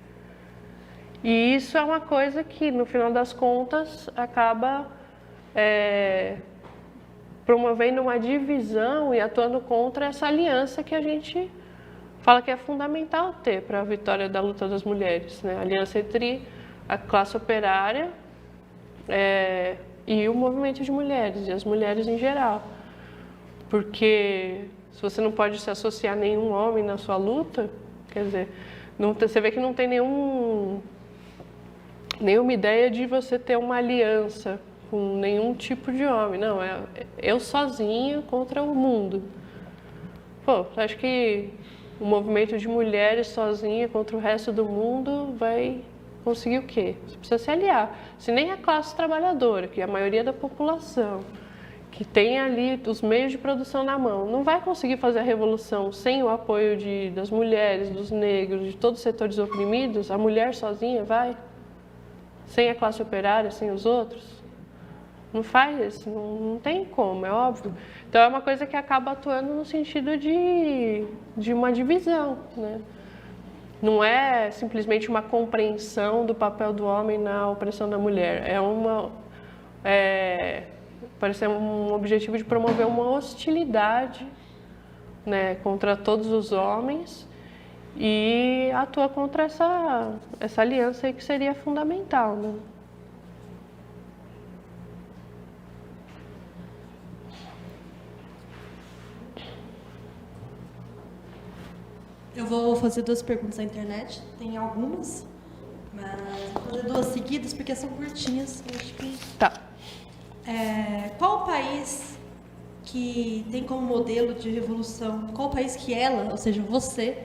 E isso é uma coisa que, no final das contas, acaba promovendo uma divisão e atuando contra essa aliança que a gente fala que é fundamental ter para a vitória da luta das mulheres, né? A aliança entre a classe operária e o movimento de mulheres, e as mulheres em geral. Porque se você não pode se associar a nenhum homem na sua luta, quer dizer, você vê que não tem nenhuma ideia de você ter uma aliança com nenhum tipo de homem. Não, é eu sozinha contra o mundo. Pô, acho que o movimento de mulheres sozinha contra o resto do mundo vai conseguir o quê? Você precisa se aliar. Se nem a classe trabalhadora, que é a maioria da população, que tem ali os meios de produção na mão, não vai conseguir fazer a revolução sem o apoio das mulheres, dos negros, de todos os setores oprimidos, a mulher sozinha vai? Sem a classe operária, sem os outros? Não faz, não tem como, é óbvio. Então é uma coisa que acaba atuando no sentido de uma divisão, né? Não é simplesmente uma compreensão do papel do homem na opressão da mulher, parece um objetivo de promover uma hostilidade, né, contra todos os homens e atua contra essa aliança aí que seria fundamental, né? Eu vou fazer 2 perguntas na internet, tem algumas, mas vou fazer 2 seguidas porque são curtinhas. Eu acho que... Tá. Qual o país que tem como modelo de revolução, qual o país que ela, ou seja, você,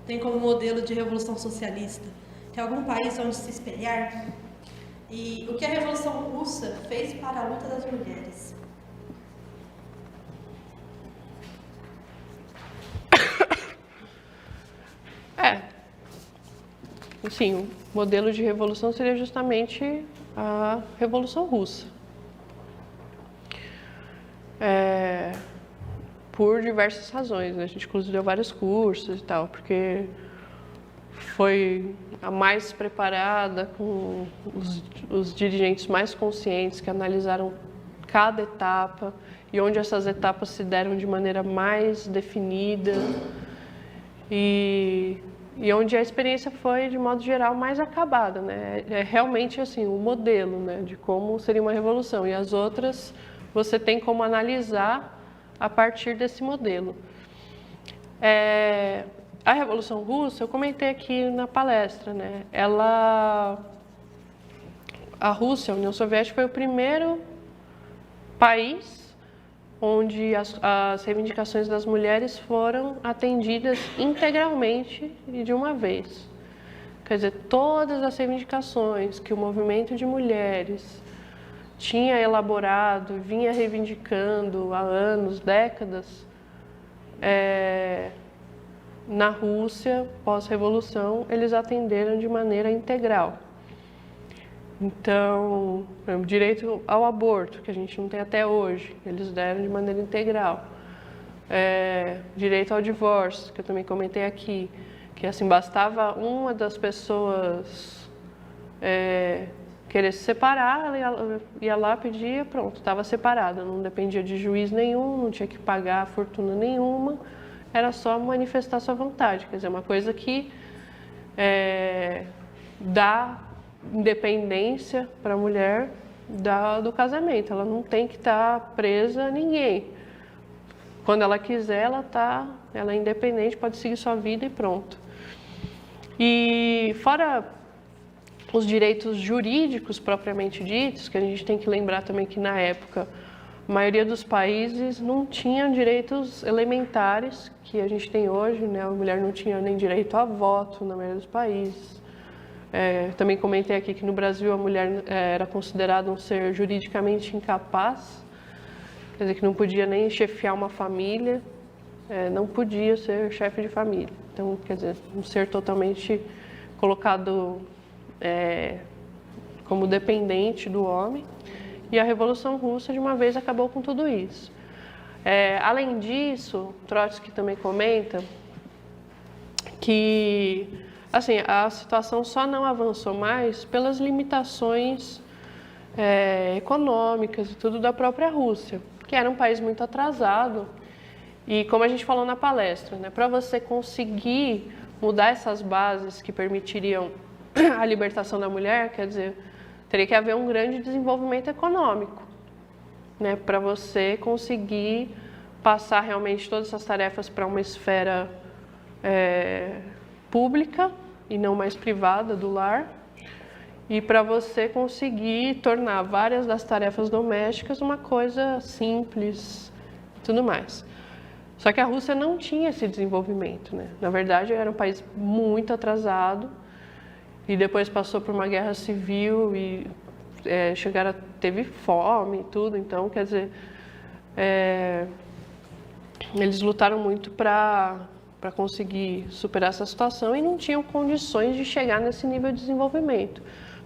tem como modelo de revolução socialista? Tem algum país onde se espelhar? E o que a Revolução Russa fez para a luta das mulheres? Sim, o modelo de revolução seria justamente a Revolução Russa. Por diversas razões, né? A gente inclusive deu vários cursos e tal, porque foi a mais preparada, com os dirigentes mais conscientes que analisaram cada etapa e onde essas etapas se deram de maneira mais definida e onde a experiência foi, de modo geral, mais acabada, né? É realmente assim, o modelo, né, de como seria uma revolução. E as outras, você tem como analisar a partir desse modelo. A Revolução Russa, eu comentei aqui na palestra, né? A Rússia, a União Soviética, foi o primeiro país onde as reivindicações das mulheres foram atendidas integralmente e de uma vez. Quer dizer, todas as reivindicações que o movimento de mulheres tinha elaborado, vinha reivindicando há anos, décadas, na Rússia, pós-revolução, eles atenderam de maneira integral. Então, o direito ao aborto, que a gente não tem até hoje, eles deram de maneira integral. Direito ao divórcio, que eu também comentei aqui, que assim, bastava uma das pessoas querer se separar, ela ia lá, pedia, pronto, estava separada, não dependia de juiz nenhum, não tinha que pagar fortuna nenhuma, era só manifestar sua vontade, quer dizer, uma coisa que dá independência para a mulher do casamento, ela não tem que estar presa a ninguém. Quando ela quiser, ela é independente, pode seguir sua vida e pronto. E fora os direitos jurídicos propriamente ditos, que a gente tem que lembrar também que na época a maioria dos países não tinha direitos elementares que a gente tem hoje, né? A mulher não tinha nem direito a voto na maioria dos países. Também comentei aqui que no Brasil a mulher era considerada um ser juridicamente incapaz, quer dizer, que não podia nem chefiar uma família, não podia ser chefe de família. Então, quer dizer, um ser totalmente colocado como dependente do homem. E a Revolução Russa, de uma vez, acabou com tudo isso. Além disso, Trotsky também comenta que assim, a situação só não avançou mais pelas limitações econômicas e tudo da própria Rússia, que era um país muito atrasado. E como a gente falou na palestra, né, para você conseguir mudar essas bases que permitiriam a libertação da mulher, quer dizer, teria que haver um grande desenvolvimento econômico, né, para você conseguir passar realmente todas essas tarefas para uma esfera pública e não mais privada do lar, e para você conseguir tornar várias das tarefas domésticas uma coisa simples e tudo mais. Só que a Rússia não tinha esse desenvolvimento, né? Na verdade, era um país muito atrasado e depois passou por uma guerra civil e teve fome e tudo. Então, quer dizer, eles lutaram muito para conseguir superar essa situação e não tinham condições de chegar nesse nível de desenvolvimento.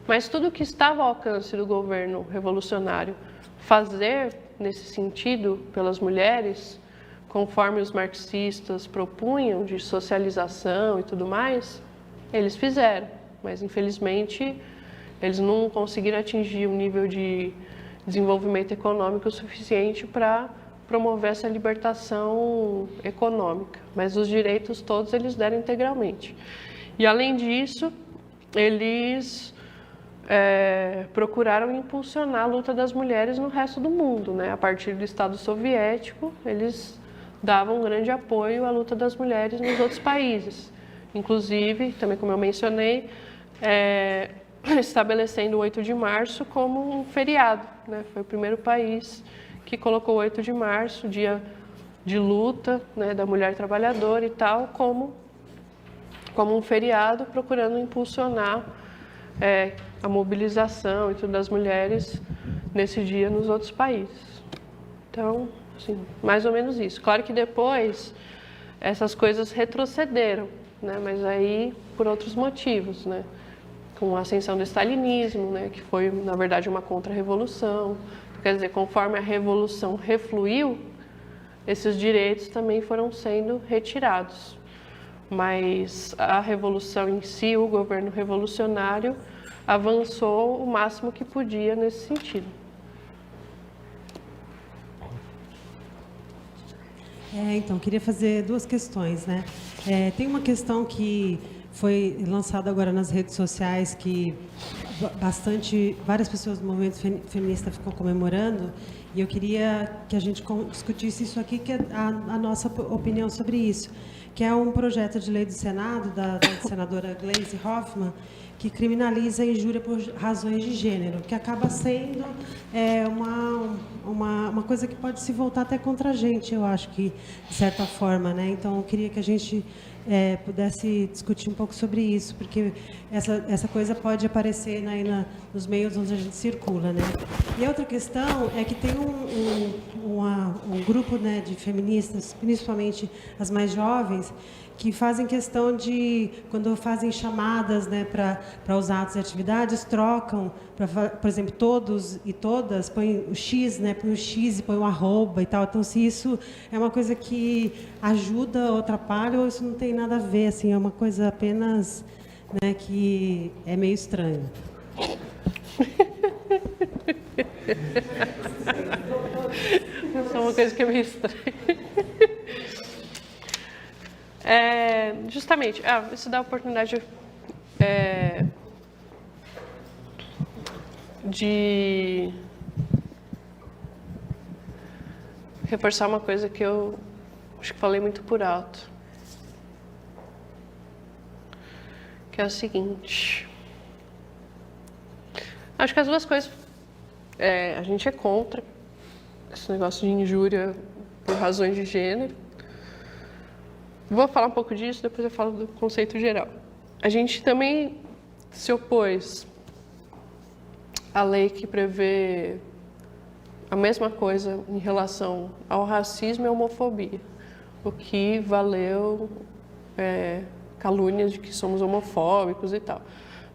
Mas tudo que estava ao alcance do governo revolucionário fazer nesse sentido pelas mulheres, conforme os marxistas propunham, de socialização e tudo mais, eles fizeram. Mas, infelizmente, eles não conseguiram atingir um nível de desenvolvimento econômico suficiente para promover essa libertação econômica. Mas os direitos todos eles deram integralmente. E, além disso, eles procuraram impulsionar a luta das mulheres no resto do mundo, né? A partir do Estado Soviético, eles davam um grande apoio à luta das mulheres nos outros países. Inclusive, também como eu mencionei, estabelecendo o 8 de março como um feriado, né? Foi o primeiro país que colocou o 8 de março, dia de luta, né, da mulher trabalhadora e tal, como como um feriado, procurando impulsionar a mobilização e tudo das mulheres nesse dia nos outros países. Então, assim, mais ou menos isso. Claro que depois essas coisas retrocederam, né? Mas aí por outros motivos, né? Com a ascensão do stalinismo, né? Que foi, na verdade, uma contra-revolução. Quer dizer, conforme a revolução refluiu, esses direitos também foram sendo retirados. Mas a revolução em si, o governo revolucionário, avançou o máximo que podia nesse sentido. Então, queria fazer duas questões, né? Tem uma questão que foi lançada agora nas redes sociais, que várias pessoas do movimento feminista ficou comemorando, e eu queria que a gente discutisse isso aqui, que é a nossa opinião sobre isso, que é um projeto de lei do Senado, da senadora Gleisi Hoffmann, que criminaliza a injúria por razões de gênero, que acaba sendo uma coisa que pode se voltar até contra a gente, eu acho que, de certa forma, né? Então, eu queria que a gente pudesse discutir um pouco sobre isso, porque essa coisa pode aparecer nos meios onde a gente circula, né? E a outra questão é que tem um grupo, né, de feministas, principalmente as mais jovens, que fazem questão de, quando fazem chamadas, né, para os atos e atividades, trocam, por exemplo, todos e todas, põem o X, né, põe o X e põe o arroba e tal. Então, se isso é uma coisa que ajuda ou atrapalha, ou isso não tem nada a ver, assim, é uma coisa apenas, né, que é meio estranho. Isso é uma coisa que é meio estranha. Justamente, isso dá a oportunidade de reforçar uma coisa que eu acho que falei muito por alto, que é o seguinte: acho que as duas coisas, a gente é contra esse negócio de injúria por razões de gênero. Vou falar um pouco disso, depois eu falo do conceito geral. A gente também se opôs à lei que prevê a mesma coisa em relação ao racismo e à homofobia, o que valeu calúnias de que somos homofóbicos e tal.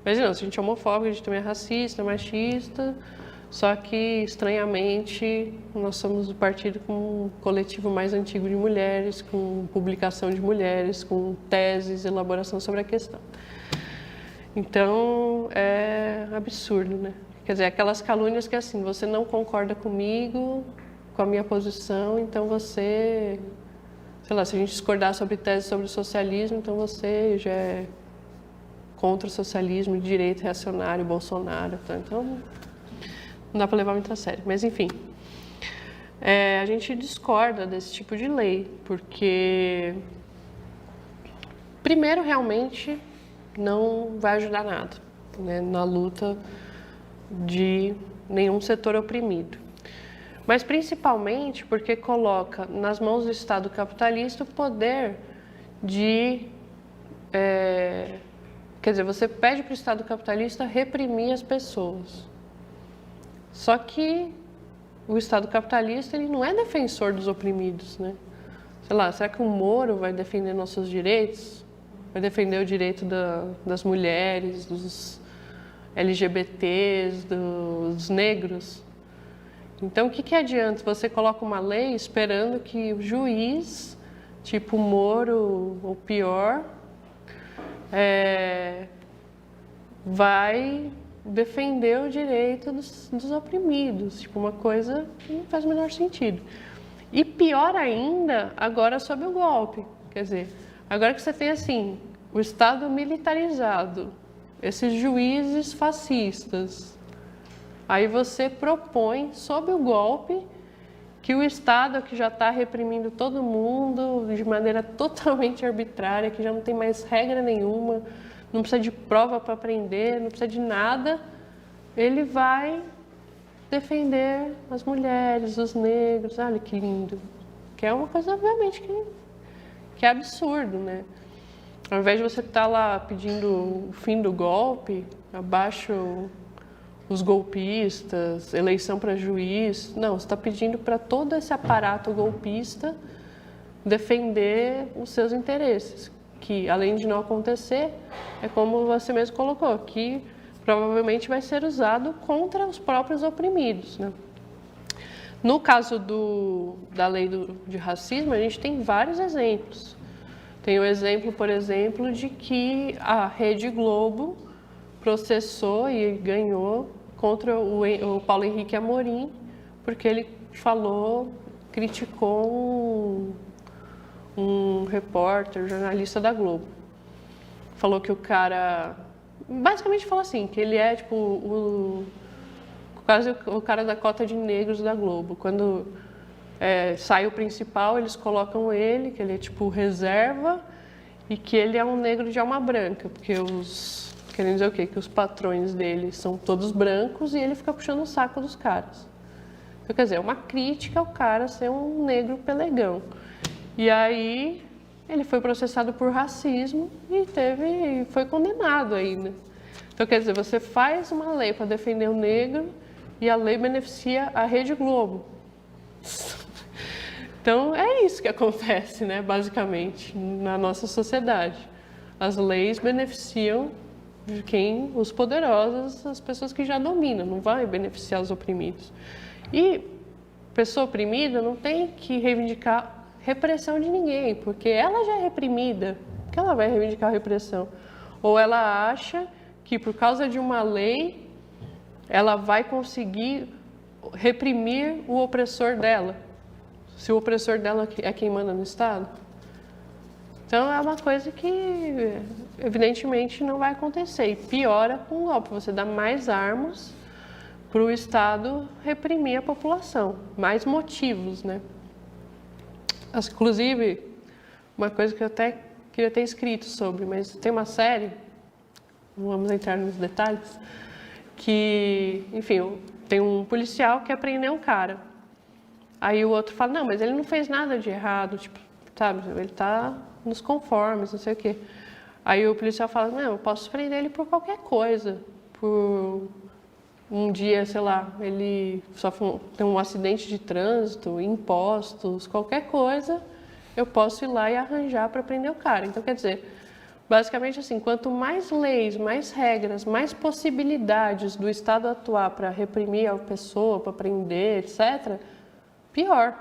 Mas não, se a gente é homofóbico, a gente também é racista, machista, só que, estranhamente, nós somos o partido com o coletivo mais antigo de mulheres, com publicação de mulheres, com teses, elaboração sobre a questão. Então, é absurdo, né? Quer dizer, aquelas calúnias que, assim, você não concorda comigo, com a minha posição, então você... Sei lá, se a gente discordar sobre tese sobre o socialismo, então você já é contra o socialismo, direito reacionário, Bolsonaro, então... Não dá para levar muito a sério, mas enfim. A gente discorda desse tipo de lei, porque, primeiro, realmente não vai ajudar nada, né, na luta de nenhum setor oprimido. Mas, principalmente, porque coloca nas mãos do Estado capitalista o poder de... quer dizer, você pede para o Estado capitalista reprimir as pessoas. Só que o Estado capitalista, ele não é defensor dos oprimidos, né? Sei lá, será que o Moro vai defender nossos direitos? Vai defender o direito das mulheres, dos LGBTs, dos negros? Então, o que adianta? Você coloca uma lei esperando que o juiz, tipo Moro ou pior, vai defender o direito dos oprimidos, tipo, uma coisa que não faz o menor sentido. E pior ainda, agora sob o golpe, quer dizer, agora que você tem, assim, o Estado militarizado, esses juízes fascistas, aí você propõe, sob o golpe, que o Estado, que já está reprimindo todo mundo de maneira totalmente arbitrária, que já não tem mais regra nenhuma, não precisa de prova para prender, não precisa de nada, ele vai defender as mulheres, os negros, olha que lindo. Que é uma coisa, obviamente, que é absurdo, né? Ao invés de você estar lá pedindo o fim do golpe, abaixo os golpistas, eleição para juiz, não, você está pedindo para todo esse aparato golpista defender os seus interesses, que além de não acontecer, é como você mesmo colocou, que provavelmente vai ser usado contra os próprios oprimidos, né? No caso da lei de racismo, a gente tem vários exemplos. Tem o exemplo, por exemplo, de que a Rede Globo processou e ganhou contra o Paulo Henrique Amorim, porque ele criticou um repórter, jornalista da Globo. Falou que o cara... Basicamente falou assim, que ele é tipo quase o cara da cota de negros da Globo. Quando sai o principal, eles colocam ele, que ele é tipo reserva, e que ele é um negro de alma branca, porque querem dizer o quê? Que os patrões dele são todos brancos e ele fica puxando o saco dos caras. Então, quer dizer, é uma crítica ao cara ser um negro pelegão. E aí ele foi processado por racismo e foi condenado ainda. Então, quer dizer, você faz uma lei para defender o negro e a lei beneficia a Rede Globo. Então, é isso que acontece, né, basicamente, na nossa sociedade. As leis beneficiam os poderosos, as pessoas que já dominam, não vai beneficiar os oprimidos. E pessoa oprimida não tem que reivindicar repressão de ninguém, porque ela já é reprimida, porque ela vai reivindicar repressão. Ou ela acha que por causa de uma lei, ela vai conseguir reprimir o opressor dela, se o opressor dela é quem manda no Estado. Então é uma coisa que evidentemente não vai acontecer, e piora com o golpe, você dá mais armas para o Estado reprimir a população, mais motivos, né? Inclusive, uma coisa que eu até queria ter escrito sobre, mas tem uma série, não vamos entrar nos detalhes, que, enfim, tem um policial que prendeu um cara. Aí o outro fala, não, mas ele não fez nada de errado, tipo, sabe, ele está nos conformes, não sei o quê. Aí o policial fala, não, eu posso prender ele por qualquer coisa, por um dia, sei lá, ele tem um acidente de trânsito, impostos, qualquer coisa, eu posso ir lá e arranjar para prender o cara. Então, quer dizer, basicamente assim, quanto mais leis, mais regras, mais possibilidades do Estado atuar para reprimir a pessoa, para prender, etc., pior.